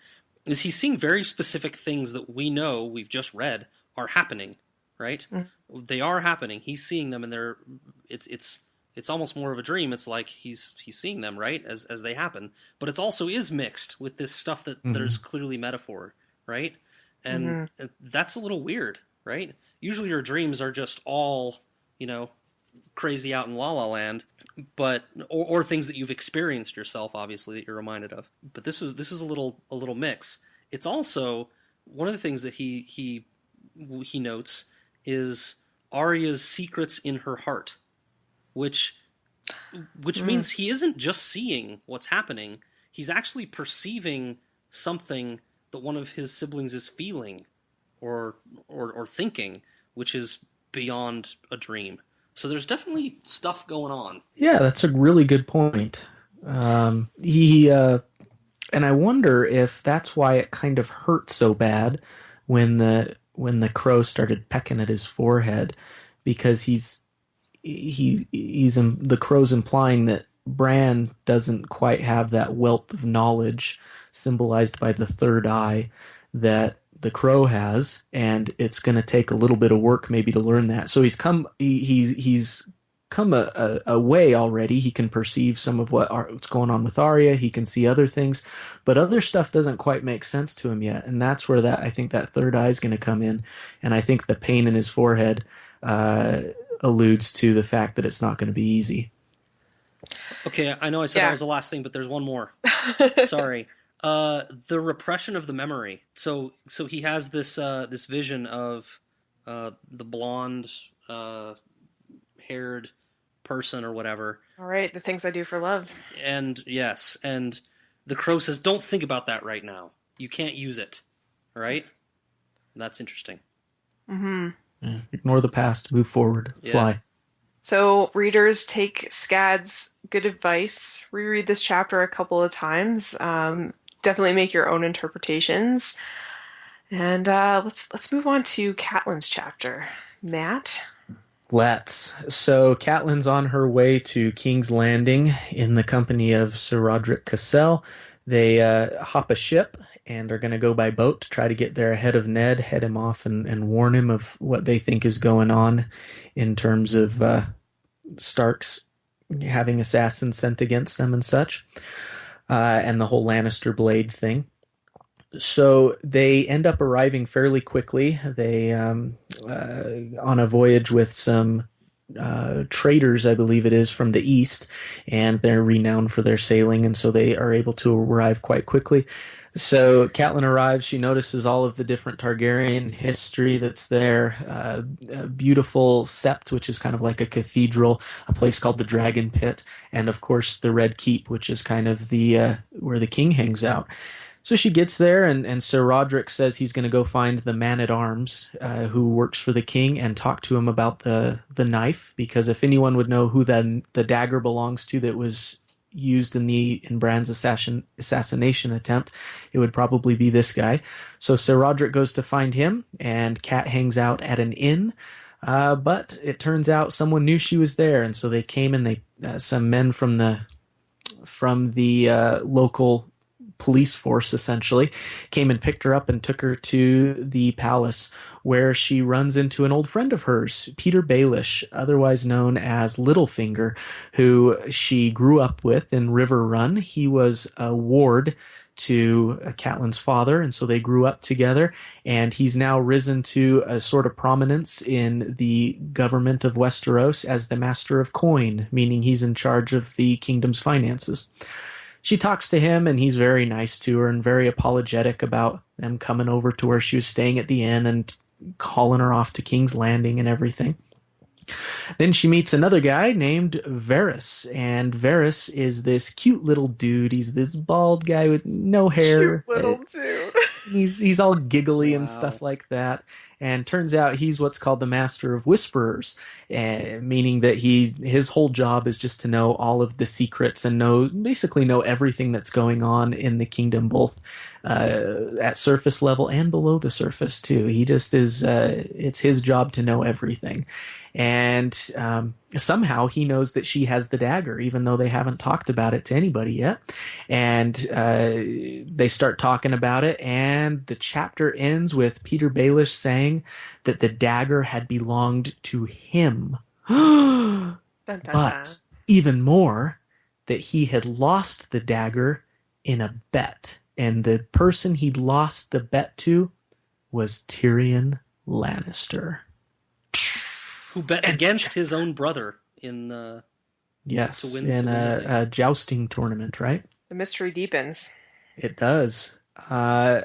is he's seeing very specific things that we know, we've just read, are happening, right? Mm-hmm. They are happening. He's seeing them, and it's almost more of a dream. It's like he's seeing them, right, as they happen. But it also is mixed with this stuff that there's clearly metaphor, right? And that's a little weird, right? Usually your dreams are just all, crazy out in La La Land, but or things that you've experienced yourself, obviously, that you're reminded of. But this is a little mix. It's also one of the things that he notes is Arya's secrets in her heart, which means he isn't just seeing what's happening, he's actually perceiving something that one of his siblings is feeling or thinking, which is beyond a dream. So there's definitely stuff going on. Yeah, that's a really good point. And I wonder if that's why it kind of hurt so bad when the crow started pecking at his forehead, because the crow's implying that Bran doesn't quite have that wealth of knowledge symbolized by the third eye that the crow has, and it's going to take a little bit of work maybe to learn that. So he's come a way already. He can perceive some of what's going on with Arya. He can see other things, but other stuff doesn't quite make sense to him yet. And that's where I think that third eye is going to come in. And I think the pain in his forehead alludes to the fact that it's not going to be easy. Okay, I know I said that was the last thing, but there's one more. Sorry. The repression of the memory. So he has this vision of the blonde haired person or whatever. All right, the things I do for love. And yes, and the crow says, "Don't think about that right now. You can't use it." Right? That's interesting. Mm-hmm. Yeah, ignore the past, move forward, fly. So readers, take Scad's good advice. Reread this chapter a couple of times. Definitely make your own interpretations. And let's move on to Catelyn's chapter. Matt? Let's. So Catelyn's on her way to King's Landing in the company of Sir Roderick Cassel. They hop a ship and are going to go by boat to try to get there ahead of Ned, head him off and warn him of what they think is going on in terms of Starks having assassins sent against them and such, and the whole Lannister blade thing. So they end up arriving fairly quickly. They on a voyage with some traders, I believe it is, from the east, and they're renowned for their sailing, and so they are able to arrive quite quickly. So Catelyn arrives. She notices all of the different Targaryen history that's there. A beautiful sept, which is kind of like a cathedral, a place called the Dragon Pit, and of course the Red Keep, which is kind of the where the king hangs out. So she gets there, and Sir Roderick says he's going to go find the man-at-arms who works for the king and talk to him about the knife, because if anyone would know who the dagger belongs to that was used in Bran's assassination attempt, it would probably be this guy. So Sir Roderick goes to find him, and Cat hangs out at an inn. But it turns out someone knew she was there, and so they came and some men from the local police force essentially came and picked her up and took her to the palace, where she runs into an old friend of hers, Peter Baelish, otherwise known as Littlefinger, who she grew up with in River Run. He was a ward to Catelyn's father, and so they grew up together, and he's now risen to a sort of prominence in the government of Westeros as the Master of Coin, meaning he's in charge of the kingdom's finances. She talks to him, and he's very nice to her and very apologetic about them coming over to where she was staying at the inn and calling her off to King's Landing and everything. Then she meets another guy named Varys, and Varys is this cute little dude. He's this bald guy with no hair. Cute little dude. He's all giggly and stuff like that. And turns out he's what's called the Master of Whisperers, meaning that his whole job is just to know all of the secrets and basically know everything that's going on in the kingdom, both at surface level and below the surface too. He just is. It's his job to know everything. And somehow he knows that she has the dagger, even though they haven't talked about it to anybody yet. And they start talking about it, and the chapter ends with Peter Baelish saying that the dagger had belonged to him. Dun, dun, But dun. even more, that he had lost the dagger in a bet. And the person he'd lost the bet to was Tyrion Lannister. who bet against his own brother in Yes, to win in the thing. a jousting tournament, right? The mystery deepens. It does. I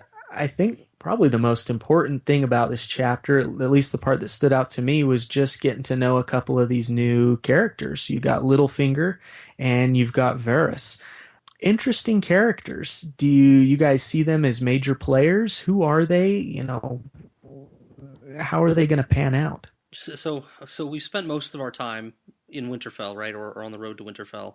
think probably the most important thing about this chapter, at least the part that stood out to me, was just getting to know a couple of these new characters. You got Littlefinger and you've got Varys. Interesting characters. Do you guys see them as major players? Who are they? How are they going to pan out? So we've spent most of our time in Winterfell, right, or on the road to Winterfell.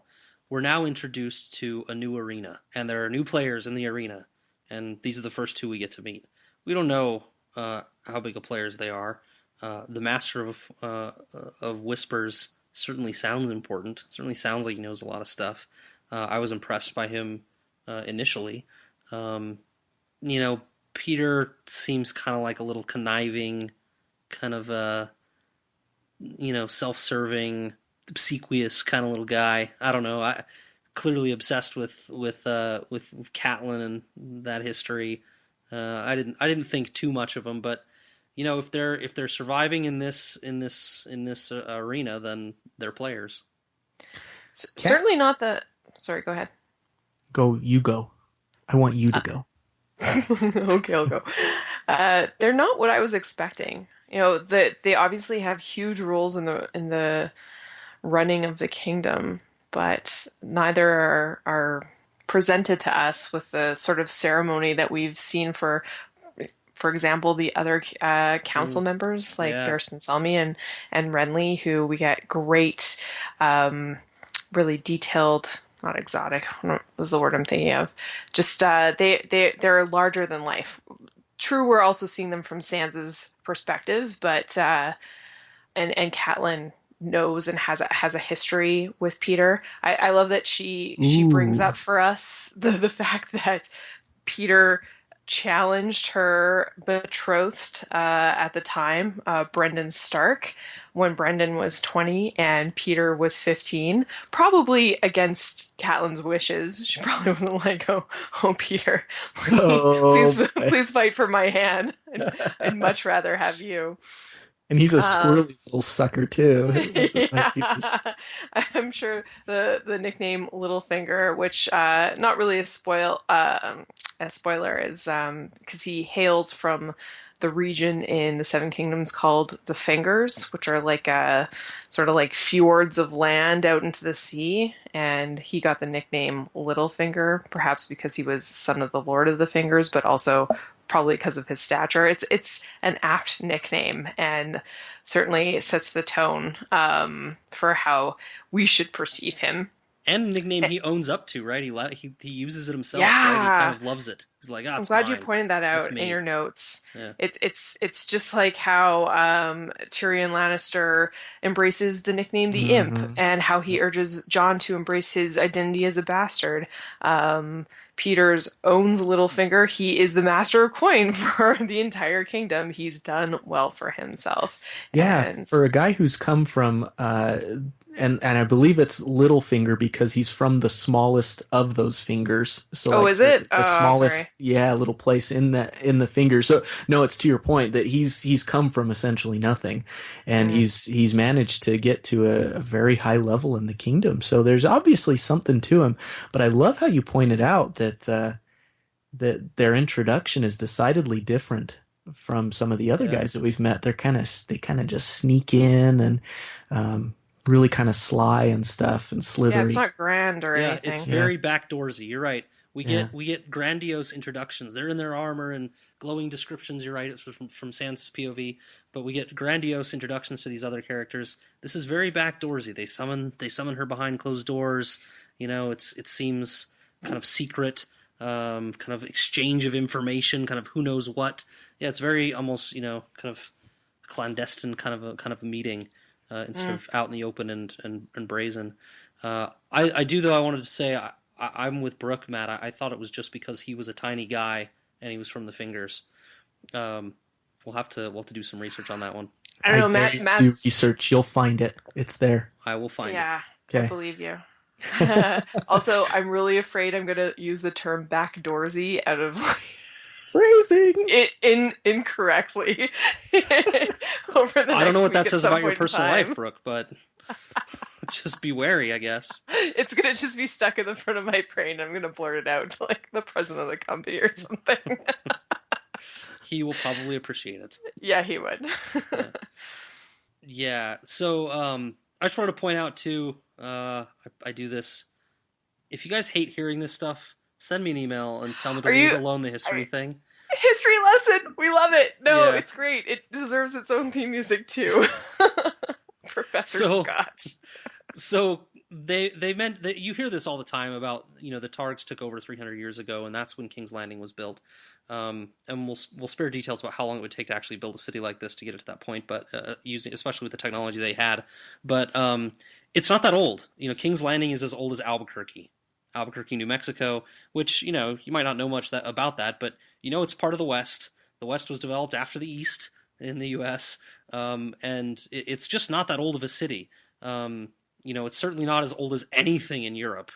We're now introduced to a new arena, and there are new players in the arena, and these are the first two we get to meet. We don't know how big of players they are. The Master of Whispers certainly sounds important. Certainly sounds like he knows a lot of stuff. I was impressed by him initially. Peter seems kind of like a little conniving, kind of self-serving, obsequious kind of little guy. I don't know. I clearly obsessed with Catelyn and that history. I didn't think too much of him, but if they're surviving in this arena, then they're players. Certainly not the. Sorry, go ahead. You go. I want you to go. Okay, I'll go. They're not what I was expecting. They obviously have huge roles in the running of the kingdom, but neither are presented to us with the sort of ceremony that we've seen for example, the other council members like Barristan Selmy and Renly, who we get great, really detailed. Not exotic was the word I'm thinking of. Just they're larger than life. True, we're also seeing them from Sansa's perspective, but and Catelyn knows and has a history with Peter. I love that she brings up for us the fact that Peter challenged her betrothed at the time, Brendan Stark, when Brendan was 20 and Peter was 15, probably against Catelyn's wishes. She probably wasn't like, oh Peter, please fight for my hand. I'd much rather have you. And he's a squirrely little sucker too. Yeah. I'm sure the nickname Littlefinger, which not really a spoiler, is because he hails from the region in the Seven Kingdoms called the Fingers, which are like sort of like fjords of land out into the sea, and he got the nickname Littlefinger, perhaps because he was son of the Lord of the Fingers, but also probably because of his stature. It's an apt nickname, and certainly sets the tone for how we should perceive him. And nickname he owns up to, right? He uses it himself, yeah. Right? He kind of loves it. He's like, I'm glad you pointed that out in your notes. Yeah. It's just like how Tyrion Lannister embraces the nickname the Imp, and how he urges Jon to embrace his identity as a bastard. Peter's owns Littlefinger. He is the master of coin for the entire kingdom. He's done well for himself. Yeah, for a guy who's come from and I believe it's Littlefinger because he's from the smallest of those fingers. So is it? The smallest, sorry. Little place in the fingers. So no, it's to your point that he's come from essentially nothing, and he's managed to get to a very high level in the kingdom. So there's obviously something to him. But I love how you pointed out that their introduction is decidedly different from some of the other guys that we've met. They kind of just sneak in and really kind of sly and stuff and slithery. Yeah, it's not grand or anything. It's very backdoorsy. You're right. We get grandiose introductions. They're in their armor and glowing descriptions. You're right. It's from Sansa's POV, but we get grandiose introductions to these other characters. This is very backdoorsy. They summon her behind closed doors. It seems kind of secret. Kind of exchange of information. Kind of who knows what. Yeah, it's very almost kind of clandestine kind of a meeting. Instead of out in the open and brazen. I wanted to say I'm with Brooke, Matt. I thought it was just because he was a tiny guy and he was from the Fingers. We'll have to do some research on that one. I don't know, Matt. Do research. You'll find it. It's there. I will find it. Yeah, okay. I believe you. Also, I'm really afraid I'm going to use the term backdoorsy out of phrasing it incorrectly over the I don't know what that week at says some about your point in personal time. life, Brooke, but just be wary, I guess. It's gonna just be stuck in the front of my brain. I'm gonna blurt it out to like the president of the company or something. He will probably appreciate it. Yeah, he would. Yeah. So I just wanted to point out too. I do this. If you guys hate hearing this stuff, send me an email and tell me to leave alone the history thing. History lesson. We love it. No, Yeah. it's great. It deserves its own theme music too. Professor Scott. So they meant that you hear this all the time about, you know, the Targs took over 300 years ago, and that's when King's Landing was built. And we'll spare details about how long it would take to actually build a city like this to get it to that point, but using, especially with the technology they had. But it's not that old. You know, King's Landing is as old as Albuquerque, New Mexico, which, you know, you might not know much about that, but you know it's part of the West. The West was developed after the East in the U.S., and it's just not that old of a city. You know, it's certainly not as old as anything in Europe.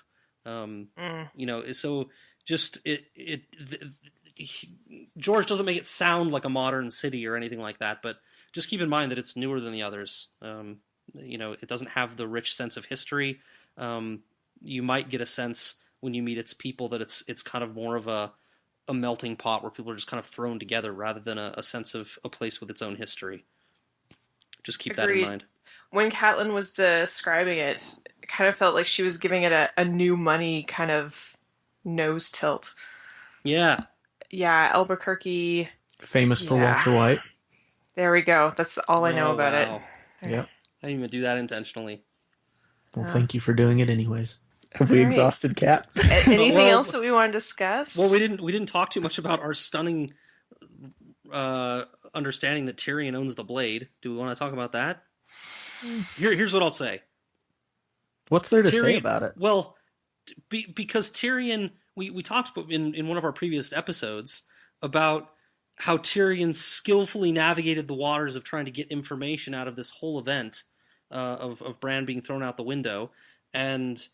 You know, so just George doesn't make it sound like a modern city or anything like that, but just keep in mind that it's newer than the others. You know, it doesn't have the rich sense of history. You might get a sense when you meet its people that it's kind of more of a melting pot where people are just kind of thrown together rather than a sense of a place with its own history. Just keep that in mind. When Catelyn was describing it, it kind of felt like she was giving it a new money kind of nose tilt. Yeah. Yeah, Albuquerque. Famous for Walter White. There we go. That's all I know about it. Yep. I didn't even do that intentionally. Well, thank you for doing it anyways. Have we exhausted Cat? Anything else that we want to discuss? Well, we didn't talk too much about our stunning understanding that Tyrion owns the blade. Do we want to talk about that? Here's what I'll say. What's there to say about it? Well, because Tyrion, we talked in one of our previous episodes about how Tyrion skillfully navigated the waters of trying to get information out of this whole event of Bran being thrown out the window, and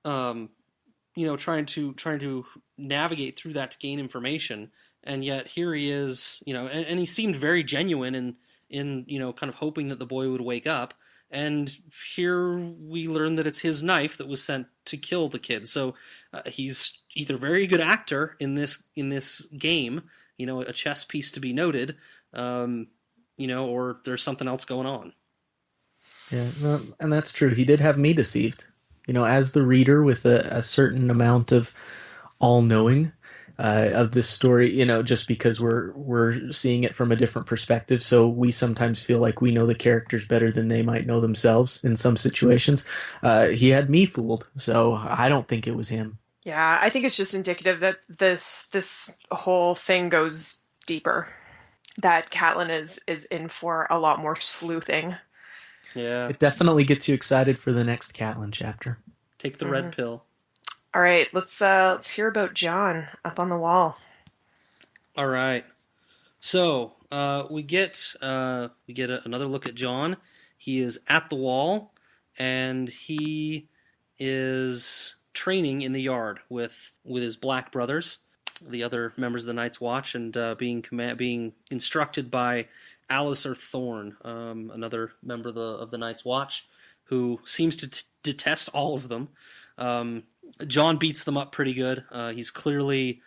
you know, trying to navigate through that to gain information. And yet here he is, you know, and he seemed very genuine in you know, kind of hoping that the boy would wake up. And here we learn that it's his knife that was sent to kill the kid. So he's either a very good actor in this game, you know, a chess piece to be noted, you know, or there's something else going on. Yeah, well, and that's true. He did have me deceived. You know, as the reader with a certain amount of all-knowing of this story, you know, just because we're seeing it from a different perspective, so we sometimes feel like we know the characters better than they might know themselves in some situations. He had me fooled, so I don't think it was him. Yeah, I think it's just indicative that this whole thing goes deeper. That Catelyn is in for a lot more sleuthing. Yeah. It definitely gets you excited for the next Catelyn chapter. Take the red pill. All right, let's hear about Jon up on the wall. All right. So we get another look at Jon. He is at the wall, and he is training in the yard with his black brothers, the other members of the Night's Watch, and being instructed by Alistair Thorne, another member of the Night's Watch, who seems to detest all of them. Jon beats them up pretty good. He's clearly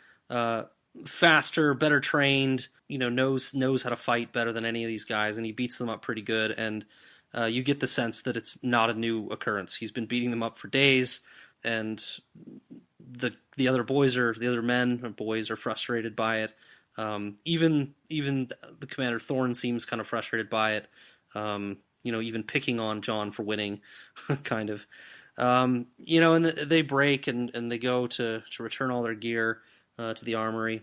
faster, better trained, you know, knows how to fight better than any of these guys, and he beats them up pretty good. And you get the sense that it's not a new occurrence. He's been beating them up for days, and the other men or boys are frustrated by it. Even the Commander Thorne seems kind of frustrated by it. You know, even picking on Jon for winning, kind of. You know, and they break and they go to return all their gear to the armory,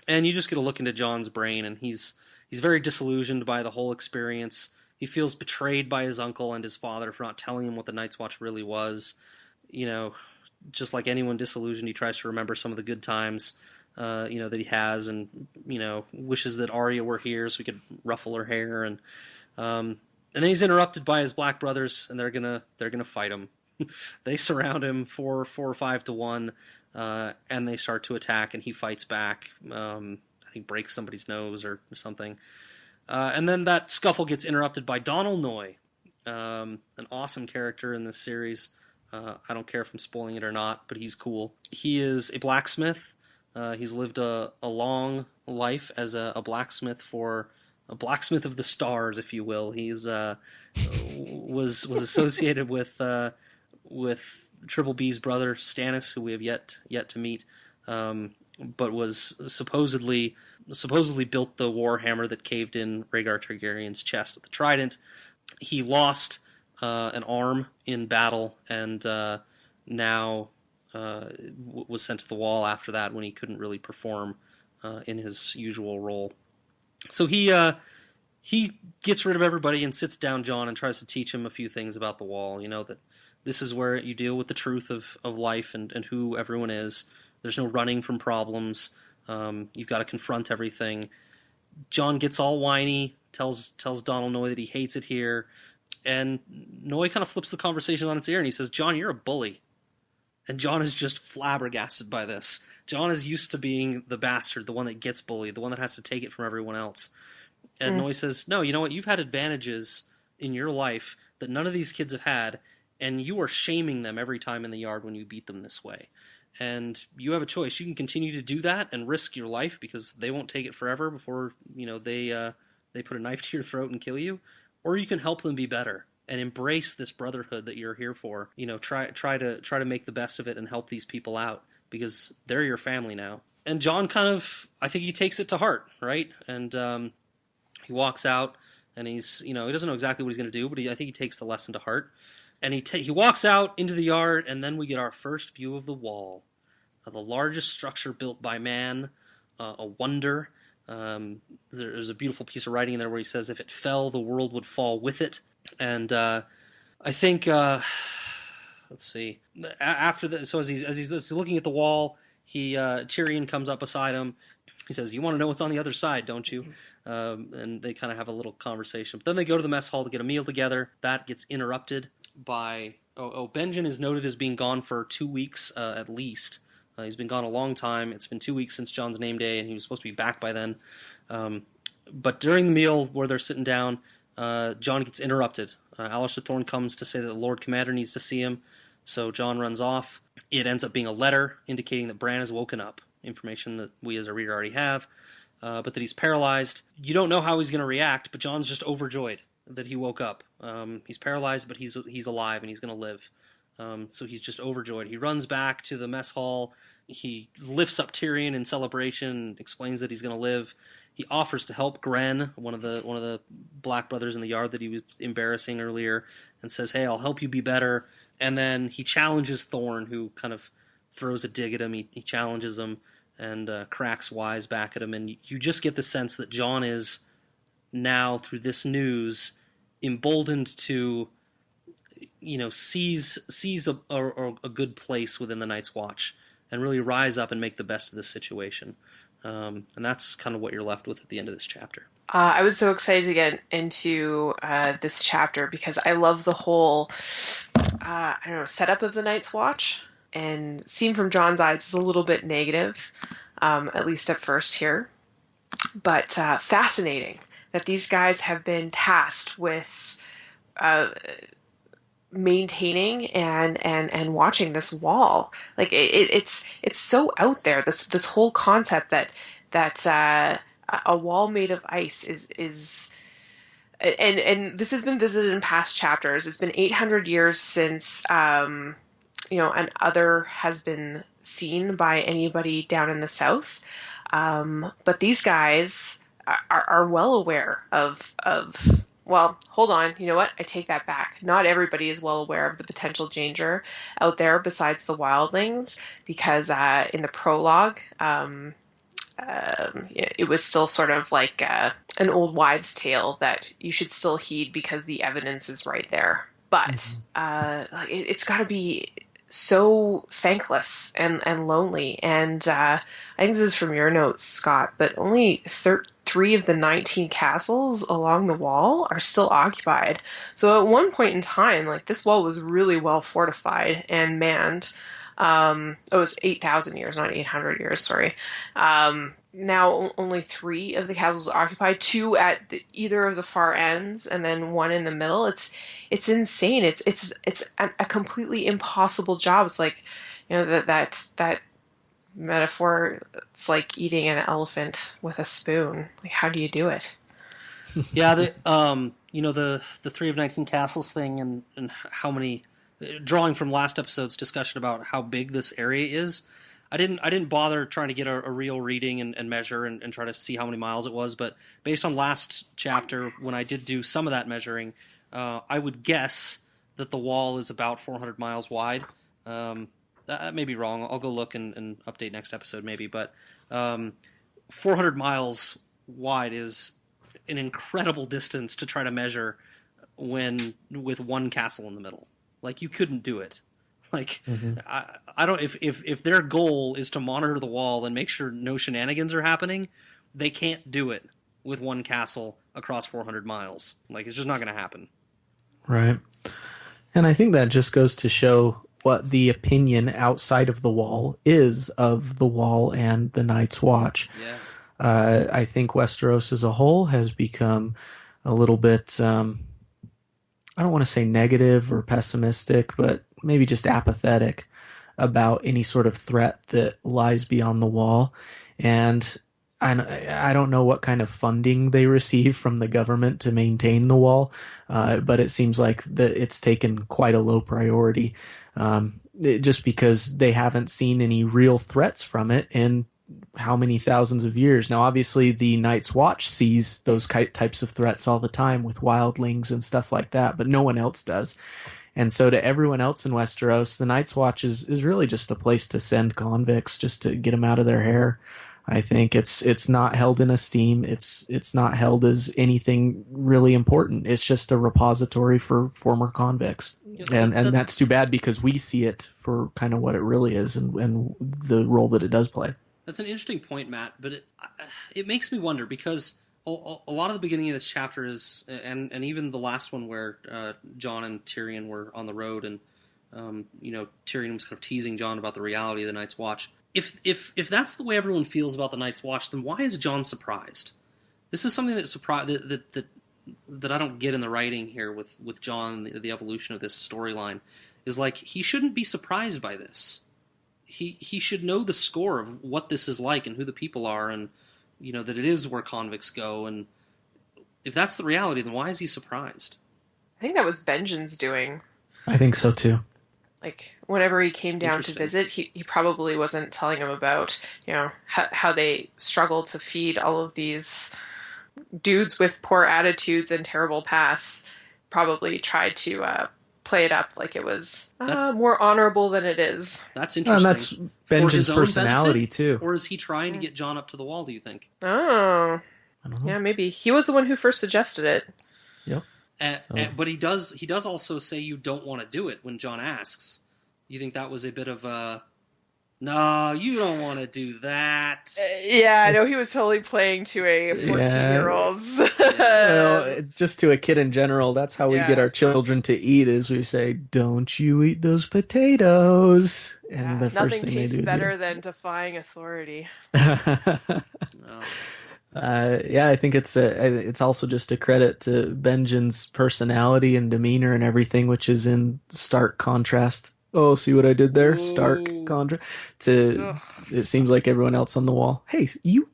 and you just get a look into Jon's brain, and he's very disillusioned by the whole experience. He feels betrayed by his uncle and his father for not telling him what the Night's Watch really was. You know, just like anyone disillusioned, he tries to remember some of the good times, you know, that he has, and you know, wishes that Arya were here so he could ruffle her hair, and then he's interrupted by his black brothers, and they're gonna fight him. They surround him 4 or 5 to 1, and they start to attack, and he fights back. I think breaks somebody's nose or something. And then that scuffle gets interrupted by Donal Noy, an awesome character in this series. I don't care if I'm spoiling it or not, but he's cool. He is a blacksmith. He's lived a long life as a blacksmith for a blacksmith of the stars, if you will. He's was associated with Triple B's brother Stannis, who we have yet to meet, but was supposedly built the warhammer that caved in Rhaegar Targaryen's chest at the Trident. He lost an arm in battle, and now was sent to the wall after that when he couldn't really perform in his usual role. So he gets rid of everybody and sits down Jon and tries to teach him a few things about the wall. You know, that this is where you deal with the truth of life and who everyone is. There's no running from problems. You've got to confront everything. Jon gets all whiny, tells Donal Noy that he hates it here, and Noy kind of flips the conversation on its ear and he says, "Jon, you're a bully." And Jon is just flabbergasted by this. Jon is used to being the bastard, the one that gets bullied, the one that has to take it from everyone else. And Noy says, "No, you know what? You've had advantages in your life that none of these kids have had, and you are shaming them every time in the yard when you beat them this way. And you have a choice. You can continue to do that and risk your life because they won't take it forever before they put a knife to your throat and kill you, or you can help them be better and embrace this brotherhood that you're here for. You know, try to make the best of it and help these people out because they're your family now." And Jon I think he takes it to heart, right? And he walks out, and he doesn't know exactly what he's going to do, but I think he takes the lesson to heart. And he walks out into the yard, and then we get our first view of the wall, the largest structure built by man, a wonder. There's a beautiful piece of writing in there where he says, "If it fell, the world would fall with it." And I think, let's see, after that, so as he's looking at the wall, Tyrion comes up beside him. He says, "You want to know what's on the other side, don't you?" And they kind of have a little conversation. But then they go to the mess hall to get a meal together. That gets interrupted by Benjen is noted as being gone for 2 weeks at least. He's been gone a long time. It's been 2 weeks since Jon's name day, and he was supposed to be back by then. But during the meal where they're sitting down, Jon gets interrupted. Alistair Thorne comes to say that the Lord Commander needs to see him, so Jon runs off. It ends up being a letter indicating that Bran has woken up, information that we as a reader already have, but that he's paralyzed. You don't know how he's going to react, but Jon's just overjoyed that he woke up. He's paralyzed, but he's alive and he's going to live. So he's just overjoyed. He runs back to the mess hall. He lifts up Tyrion in celebration, explains that he's going to live. He offers to help Gran, one of the black brothers in the yard that he was embarrassing earlier, and says, "Hey, I'll help you be better." And then he challenges Thorne, who kind of throws a dig at him. He challenges him and cracks wise back at him. And you just get the sense that Jon is now, through this news, emboldened to, seize a good place within the Night's Watch and really rise up and make the best of this situation. And that's kind of what you're left with at the end of this chapter. I was so excited to get into this chapter because I love the whole, setup of the Night's Watch. And seen from Jon's eyes, it's a little bit negative, at least at first here. But fascinating that these guys have been tasked with maintaining and watching this wall. Like it's so out there. This whole concept that a wall made of ice is and this has been visited in past chapters. It's been 800 years since an other has been seen by anybody down in the south. But these guys are well aware of well, hold on, you know what? I take that back. Not everybody is well aware of the potential danger out there besides the wildlings, because in the prologue, it was still sort of like an old wives' tale that you should still heed because the evidence is right there. But it's got to be so thankless and lonely. And I think this is from your notes, Scott, but only 3 of the 19 castles along the wall are still occupied. So at one point in time, like, this wall was really well fortified and manned. It was 8,000 years, not 800 years, sorry. now only 3 of the castles are occupied, 2 at either of the far ends, and then 1 in the middle. It's insane. It's a completely impossible job. It's like, that metaphor. It's like eating an elephant with a spoon. Like, how do you do it? Yeah, the 3 of 19 castles thing, and how many, drawing from last episode's discussion about how big this area is. I didn't bother trying to get a real reading and measure and try to see how many miles it was, but based on last chapter, when I did do some of that measuring, I would guess that the wall is about 400 miles wide. That may be wrong. I'll go look and update next episode maybe, but 400 miles wide is an incredible distance to try to measure with one castle in the middle. Like, you couldn't do it. Like, I don't. If their goal is to monitor the wall and make sure no shenanigans are happening, they can't do it with one castle across 400 miles. Like, it's just not going to happen. Right. And I think that just goes to show what the opinion outside of the wall is of the wall and the Night's Watch. Yeah. I think Westeros as a whole has become a little bit, I don't want to say negative or pessimistic, but maybe just apathetic about any sort of threat that lies beyond the wall. And I don't know what kind of funding they receive from the government to maintain the wall, but it seems like it's taken quite a low priority, just because they haven't seen any real threats from it in how many thousands of years. Now, obviously, the Night's Watch sees those types of threats all the time with wildlings and stuff like that, but no one else does. And so to everyone else in Westeros, the Night's Watch is really just a place to send convicts, just to get them out of their hair. I think it's not held in esteem. It's not held as anything really important. It's just a repository for former convicts. And that's too bad, because we see it for kind of what it really is and the role that it does play. That's an interesting point, Matt, but it makes me wonder, because a lot of the beginning of this chapter is, and even the last one where Jon and Tyrion were on the road, and Tyrion was kind of teasing Jon about the reality of the Night's Watch. If that's the way everyone feels about the Night's Watch, then why is Jon surprised? This is something that I don't get in the writing here with Jon, the evolution of this storyline, is like, he shouldn't be surprised by this. He should know the score of what this is like and who the people are, and that it is where convicts go. And if that's the reality, then why is he surprised? I think that was Benjen's doing. I think so too. Like, whenever he came down to visit, he probably wasn't telling him about, how they struggle to feed all of these dudes with poor attitudes and terrible pasts. Probably tried to play it up like it was more honorable than it is. That's interesting. And that's Benjen's personality benefit, too. Or is he trying to get Jon up to the wall, do you think? Oh. I don't know. Yeah, maybe. He was the one who first suggested it. Yep. But he does also say you don't want to do it when Jon asks. You think that was a bit of a, no, you don't want to do that? Yeah, I know he was totally playing to a 14-year-old. Well, just to a kid in general, that's how we get our children to eat, is we say, don't you eat those potatoes. And the first thing they do. Nothing tastes better than defying authority. I think it's also just a credit to Benjen's personality and demeanor and everything, which is in stark contrast. Oh, see what I did there? Stark contrast to it seems like everyone else on the wall. Hey, you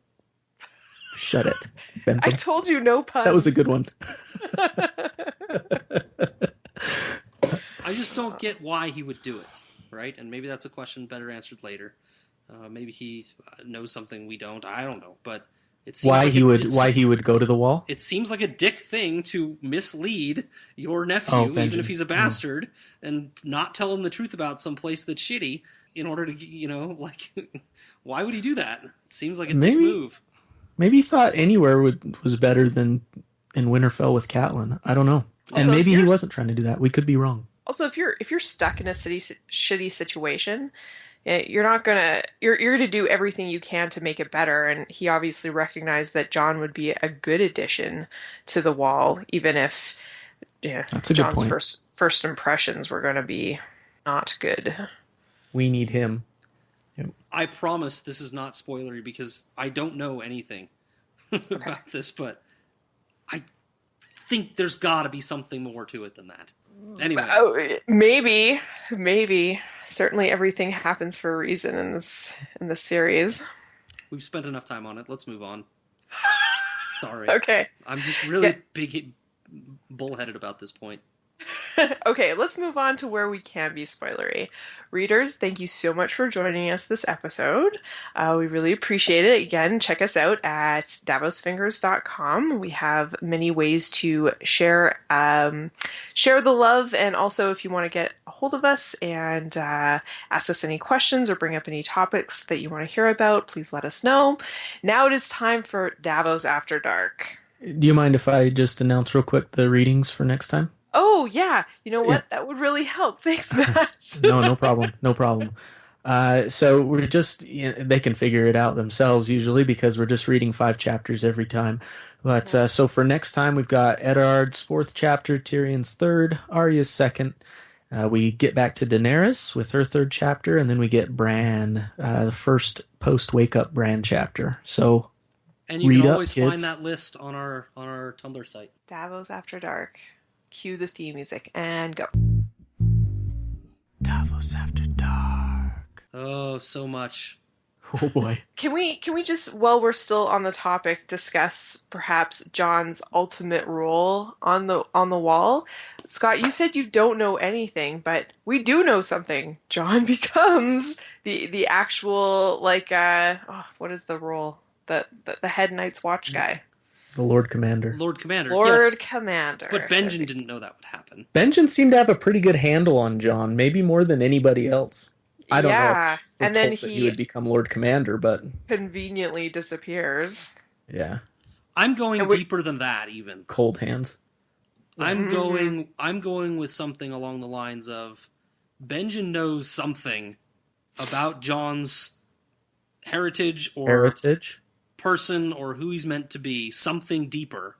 shut it, Bentham. I told you no puns. That was a good one. I just don't get why he would do it, right? And maybe that's a question better answered later. Maybe he knows something we don't. I don't know, but it seems why he would go to the wall. It seems like a dick thing to mislead your nephew, even if he's a bastard, and not tell him the truth about some place that's shitty in order to, why would he do that? It seems like a dick move. Maybe he thought anywhere was better than in Winterfell with Catelyn. I don't know. Also, and maybe he wasn't trying to do that. We could be wrong. Also, if you're stuck in a shitty situation, you're gonna do everything you can to make it better. And he obviously recognized that Jon would be a good addition to the wall, even if that's a Jon's good point. first impressions were going to be not good. We need him. I promise this is not spoilery because I don't know anything about this, but I think there's got to be something more to it than that. Anyway, maybe. Certainly, everything happens for a reason in this series. we've spent enough time on it. Let's move on. Sorry. Okay. I'm just really big bullheaded about this point. Okay, let's move on to where we can be spoilery. Readers, thank you so much for joining us this episode. We really appreciate it. Again, check us out at davosfingers.com. We have many ways to share the love, and also if you want to get a hold of us and ask us any questions or bring up any topics that you want to hear about, please let us know. Now it is time for Davos After Dark. Do you mind if I just announce real quick the readings for next time? Oh, yeah. You know what? Yeah. That would really help. Thanks, Matt. No problem. No problem. So we're just, they can figure it out themselves usually because we're just reading 5 chapters every time. But so for next time, we've got Eddard's 4th chapter, Tyrion's 3rd, Arya's 2nd. We get back to Daenerys with her 3rd chapter, and then we get Bran, the first post-wake-up Bran chapter. So and you can always find that list on our Tumblr site. Davos After Dark. Cue the theme music and go. Davos After Dark. Oh, so much. Oh boy. Can we just, while we're still on the topic, discuss perhaps Jon's ultimate role on the wall? Scott, you said you don't know anything, but we do know something. Jon becomes the actual what is the role? The head Night's Watch guy. The Lord Commander. Lord Commander, Lord yes. Commander. But Benjen didn't know that would happen. Benjen seemed to have a pretty good handle on Jon, maybe more than anybody else. I don't know if and then he would become Lord Commander, but conveniently disappears. Yeah. I'm going deeper than that, even. Cold hands. I'm going with something along the lines of Benjen knows something about Jon's heritage or person or who he's meant to be, something deeper.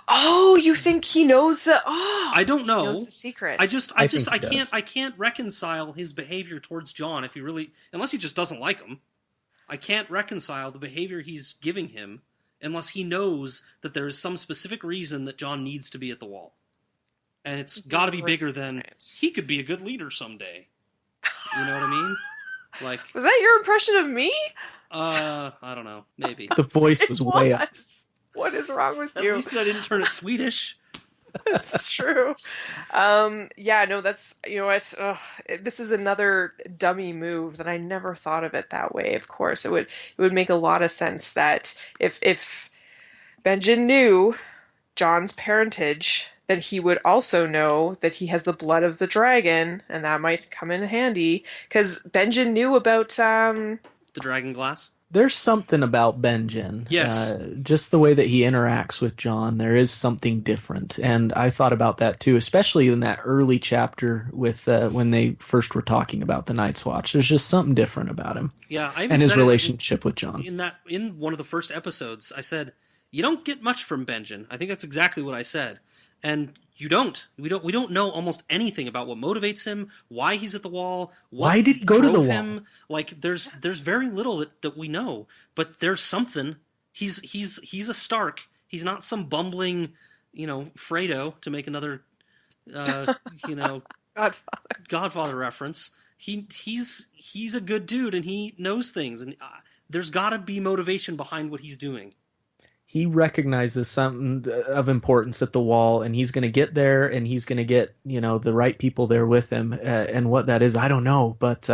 Oh, you think he knows I don't know. He knows the secret. I can't reconcile his behavior towards Jon if he really, unless he just doesn't like him. I can't reconcile the behavior he's giving him unless he knows that there is some specific reason that Jon needs to be at the wall. And it's got to be bigger than he could be a good leader someday. You know what I mean? Like, was that your impression of me? I don't know. Maybe. The voice was way up. What is wrong with you? At least I didn't turn it Swedish. That's true. That's, you know what? This is another dummy move that I never thought of it that way. Of course, it would make a lot of sense that if Benjen knew Jon's parentage, then he would also know that he has the blood of the dragon, and that might come in handy because Benjen knew about the dragon glass. There's something about Benjen. Yes. Just the way that he interacts with Jon, there is something different. And I thought about that too, especially in that early chapter with when they first were talking about the Night's Watch. There's just something different about him. Yeah, and his relationship with Jon. In one of the first episodes, I said, you don't get much from Benjen. I think that's exactly what I said. And you don't. We don't know almost anything about what motivates him, why he's at the wall, why did he go to the wall? Like there's very little that we know, but there's something. He's a Stark. He's not some bumbling, Fredo, to make another Godfather reference. He's a good dude and he knows things, and there's got to be motivation behind what he's doing. He recognizes something of importance at the wall, and he's going to get there, and he's going to get, the right people there with him. And what that is, I don't know. But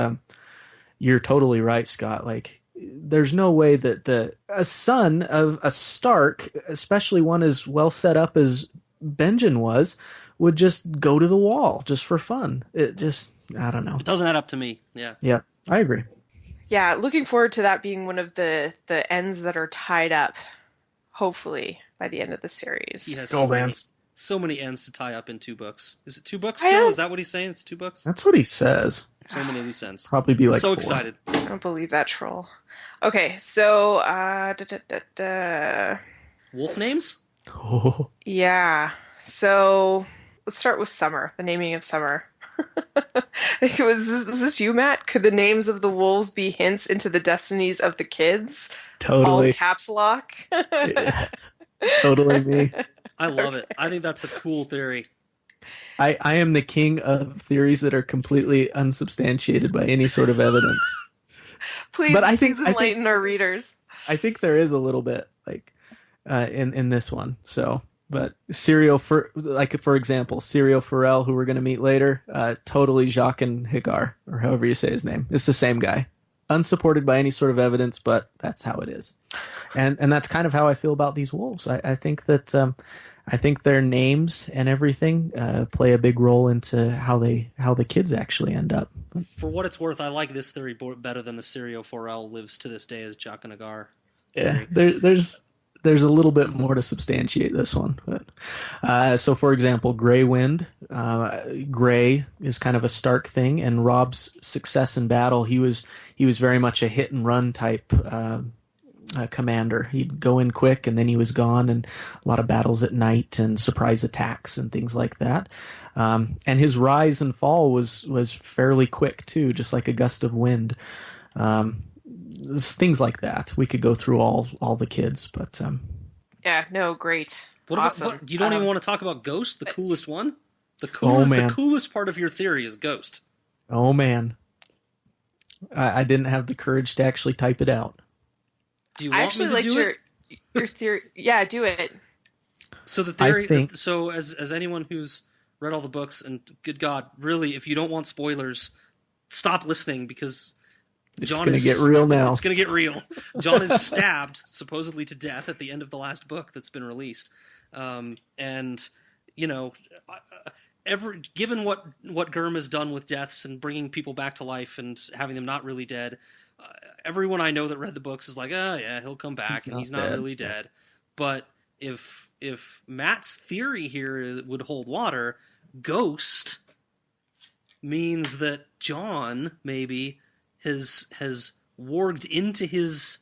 you're totally right, Scott. Like, there's no way that a son of a Stark, especially one as well set up as Benjen was, would just go to the wall just for fun. It just, I don't know. It doesn't add up to me. Yeah. Yeah, I agree. Yeah, looking forward to that being one of the ends that are tied up. Hopefully, by the end of the series. He has so many ends to tie up in 2 books. Is it 2 books still? Is that what he's saying? It's 2 books? That's what he says. So many loose ends. Probably be like so 4. Excited. I don't believe that troll. Okay, so... Wolf names? Oh. Yeah. So, let's start with Summer. The naming of Summer. Was this you, Matt? Could the names of the wolves be hints into the destinies of the kids? All Totally. caps lock. Yeah, totally me. I love it. I think that's a cool theory. I am the king of theories that are completely unsubstantiated by any sort of evidence. Please, But please enlighten our readers. I think there is a little bit like in this one. So, but for example, Serial Pharrell, who we're going to meet later, totally Jacques and Hagar, or however you say his name. It's the same guy, unsupported by any sort of evidence, but that's how it is. And that's kind of how I feel about these wolves. I think that I think their names and everything play a big role into how the kids actually end up. For what it's worth, I like this theory better than the Serial Pharrell lives to this day as Jacques and Hagar. Yeah, there's a little bit more to substantiate this one. But so, for example, Grey Wind. Grey is kind of a Stark thing, and Rob's success in battle, he was very much a hit and run type commander. He'd go in quick and then he was gone, and a lot of battles at night and surprise attacks and things like that. And his rise and fall was fairly quick too, just like a gust of wind. Things like that. We could go through all the kids, but yeah, no, great. Awesome. What, you don't even want to talk about Ghost, the coolest one? The coolest part of your theory is Ghost. Oh man, I didn't have the courage to actually type it out. Do you want me to do it? Your theory. Yeah, do it. So the theory. So as anyone who's read all the books, and good God, really, if you don't want spoilers, stop listening, because it's going to get real now. It's going to get real. Jon is stabbed, supposedly to death, at the end of the last book that's been released. And, you know, given what GRRM has done with deaths and bringing people back to life and having them not really dead, everyone I know that read the books is like, oh, yeah, he'll come back, and he's not really dead. But if Matt's theory here would hold water, Ghost means that Jon maybe has warged into his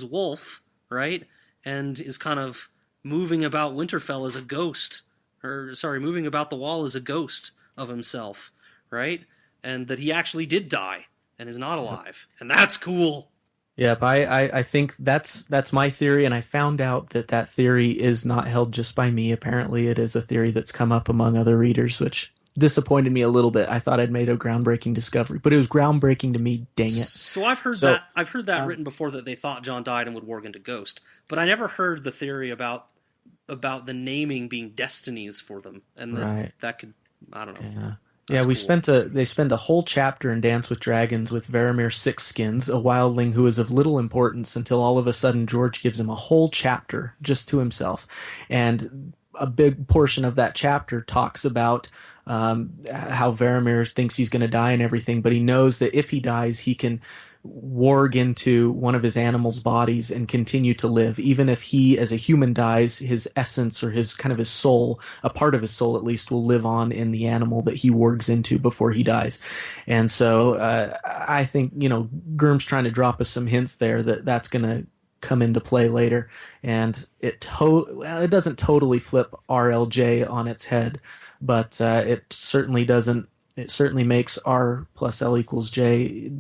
wolf, right, and is kind of moving about Winterfell as a ghost, moving about the wall as a ghost of himself, right, and that he actually did die and is not alive, and that's cool. Yep, I think that's my theory, and I found out that theory is not held just by me. Apparently, it is a theory that's come up among other readers, which disappointed me a little bit. I thought I'd made a groundbreaking discovery, but it was groundbreaking to me. Dang it! So I've heard that written before, that they thought Jon died and would warg into Ghost, but I never heard the theory about the naming being destinies for them, and that could, I don't know. Yeah. Yeah, they spend a whole chapter in Dance with Dragons with Varamir Sixskins, a wildling who is of little importance, until all of a sudden George gives him a whole chapter just to himself. And a big portion of that chapter talks about how Varamir thinks he's going to die and everything, but he knows that if he dies, he can warg into one of his animal's bodies and continue to live. Even if he, as a human, dies, his essence, or his kind of his soul, a part of his soul at least, will live on in the animal that he wargs into before he dies. And so I think, GRRM's trying to drop us some hints there that's going to come into play later. And it doesn't totally flip RLJ on its head, but it certainly doesn't. It certainly makes R plus L equals J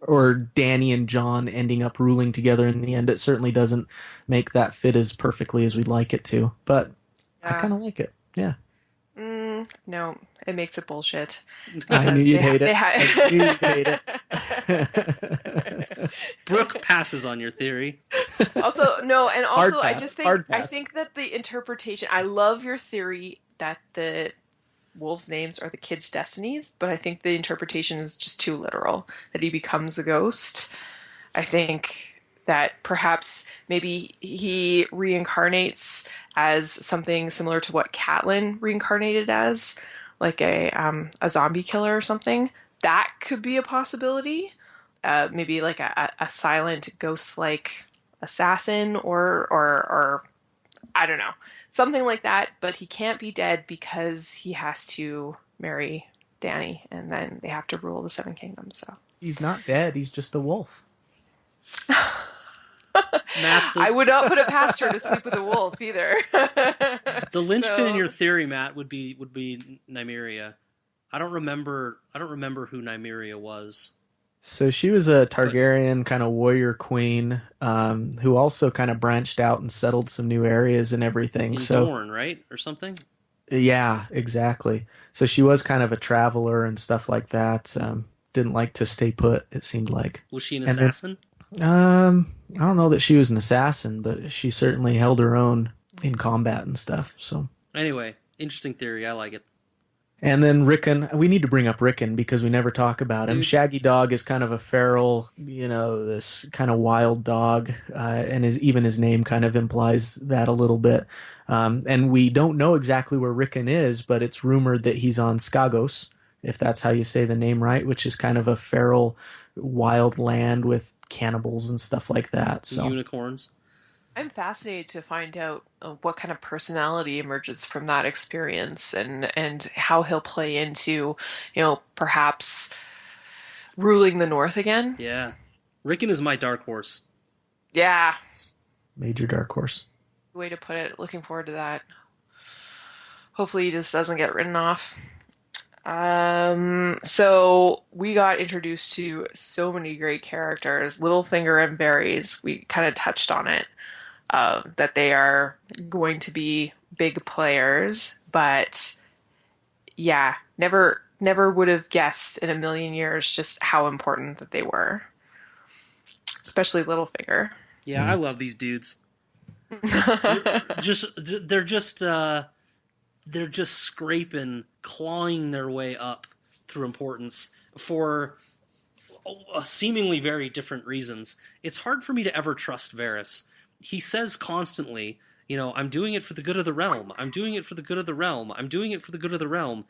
or Dany and Jon ending up ruling together in the end. It certainly doesn't make that fit as perfectly as we'd like it to, but I kind of like it. Yeah. No, it makes it bullshit. I knew you'd hate it. I knew you'd hate it. Brooke passes on your theory. I think that the interpretation, I love your theory that the wolves' names are the kids' destinies, but I think the interpretation is just too literal, that he becomes a ghost. I think that perhaps maybe he reincarnates as something similar to what Catelyn reincarnated as, like a zombie killer or something. That could be a possibility. Maybe like a silent ghost-like assassin or I don't know. Something like that, but he can't be dead because he has to marry Dany, and then they have to rule the Seven Kingdoms. So he's not dead; he's just a wolf. I would not put it past her to sleep with a wolf either. The The linchpin in So- your theory, Matt, would be Nymeria. I don't remember who Nymeria was. So she was a Targaryen kind of warrior queen, who also kind of branched out and settled some new areas and everything. In So Dorne, right? Or something? yeah, exactly. So she was kind of a traveler and stuff like that. Didn't like to stay put, it seemed like. Was she an And then, assassin? I don't know that she was an assassin, but she certainly held her own in combat and stuff. So, Anyway, interesting theory. I like it. and then Rickon, we need to bring up Rickon because we never talk about him. Dude. Shaggy Dog is kind of a feral, this kind of wild dog, and even his name kind of implies that a little bit. And we don't know exactly where Rickon is, but it's rumored that he's on Skagos, if that's how you say the name right, which is kind of a feral, wild land with cannibals and stuff like that. So. Unicorns. I'm fascinated to find out what kind of personality emerges from that experience and how he'll play into, perhaps ruling the North again. Yeah. Rickon is my dark horse. Yeah, Major dark horse. way to put it. Looking forward to that. Hopefully he just doesn't get written off. So we got introduced to so many great characters. Littlefinger and Varys, we kind of touched on it. That they are going to be big players, but yeah, never would have guessed in a million years just how important that they were, especially Littlefinger. Yeah, I love these dudes. They're just scraping, clawing their way up through importance for seemingly very different reasons. It's hard for me to ever trust Varys. He says constantly, I'm doing it for the good of the realm. I'm doing it for the good of the realm. I'm doing it for the good of the realm.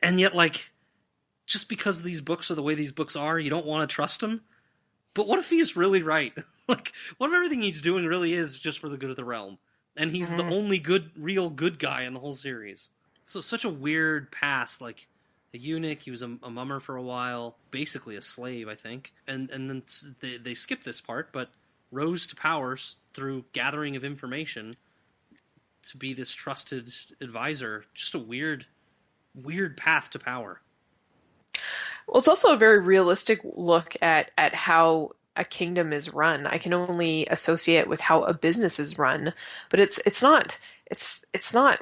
And yet, just because these books are the way these books are, you don't want to trust him? But what if he's really right? What if everything he's doing really is just for the good of the realm? And he's the only real good guy in the whole series. So such a weird past, a eunuch, he was a mummer for a while, basically a slave, I think. And then they skip this part, but rose to power through gathering of information to be this trusted advisor. Just a weird path to power. Well, it's also a very realistic look at how a kingdom is run. I can only associate with how a business is run, but it's not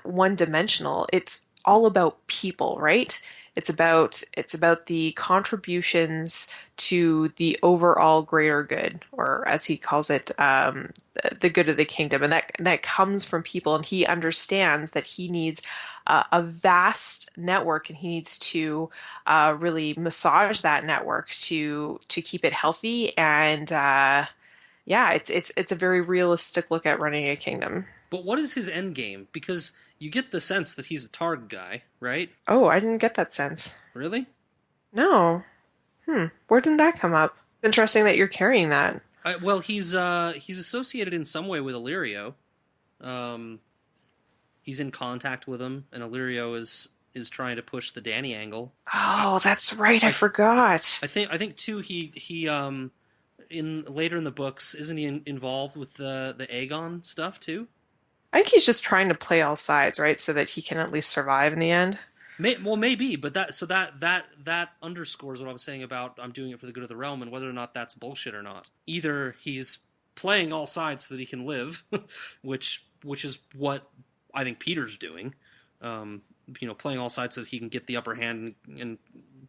one dimensional. It's all about people, right? It's about the contributions to the overall greater good, or as he calls it, the good of the kingdom, and that comes from people. And he understands that he needs a vast network, and he needs to really massage that network to keep it healthy. And it's a very realistic look at running a kingdom. But what is his end game? Because you get the sense that he's a Targ guy, right? Oh, I didn't get that sense. Really? No. Where didn't that come up? It's interesting that you're carrying that. Well, he's associated in some way with Illyrio. He's in contact with him, and Illyrio is trying to push the Dany angle. Oh, that's right. I forgot. I think too. He in later in the books, isn't he involved with the Aegon stuff too? I think he's just trying to play all sides, right, so that he can at least survive in the end. Maybe, but that underscores what I was saying about I'm doing it for the good of the realm, and whether or not that's bullshit or not. Either he's playing all sides so that he can live, which is what I think Peter's doing. Playing all sides so that he can get the upper hand and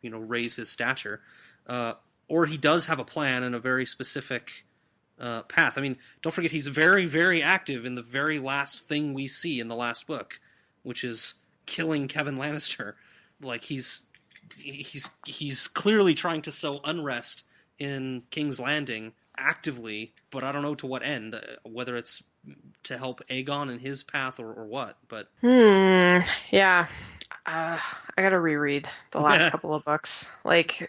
raise his stature. Or he does have a plan and a very specific path. I mean, don't forget he's very, very active in the very last thing we see in the last book, which is killing Kevin Lannister. He's clearly trying to sow unrest in King's Landing actively, but I don't know to what end, whether it's to help Aegon in his path or what. But yeah. I gotta reread the last couple of books.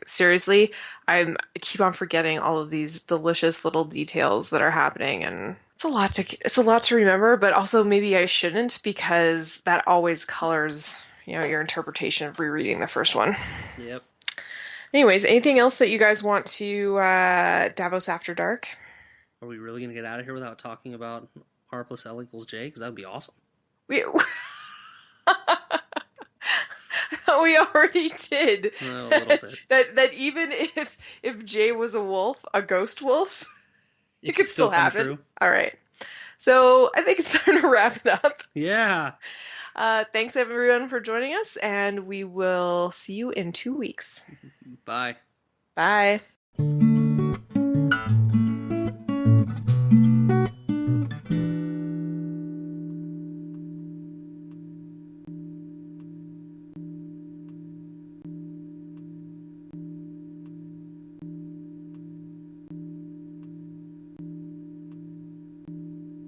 Seriously, I keep on forgetting all of these delicious little details that are happening, and it's a lot to remember. But also, maybe I shouldn't, because that always colors, your interpretation of rereading the first one. Yep. Anyways, anything else that you guys want to Davos After Dark? Are we really gonna get out of here without talking about R plus L equals J? Because that would be awesome. We we already did. A little bit. That even if Jay was a wolf, a ghost wolf, it could still come happen. true. All right. So I think it's time to wrap it up. Yeah. Thanks everyone for joining us, and we will see you in 2 weeks. Bye. Bye.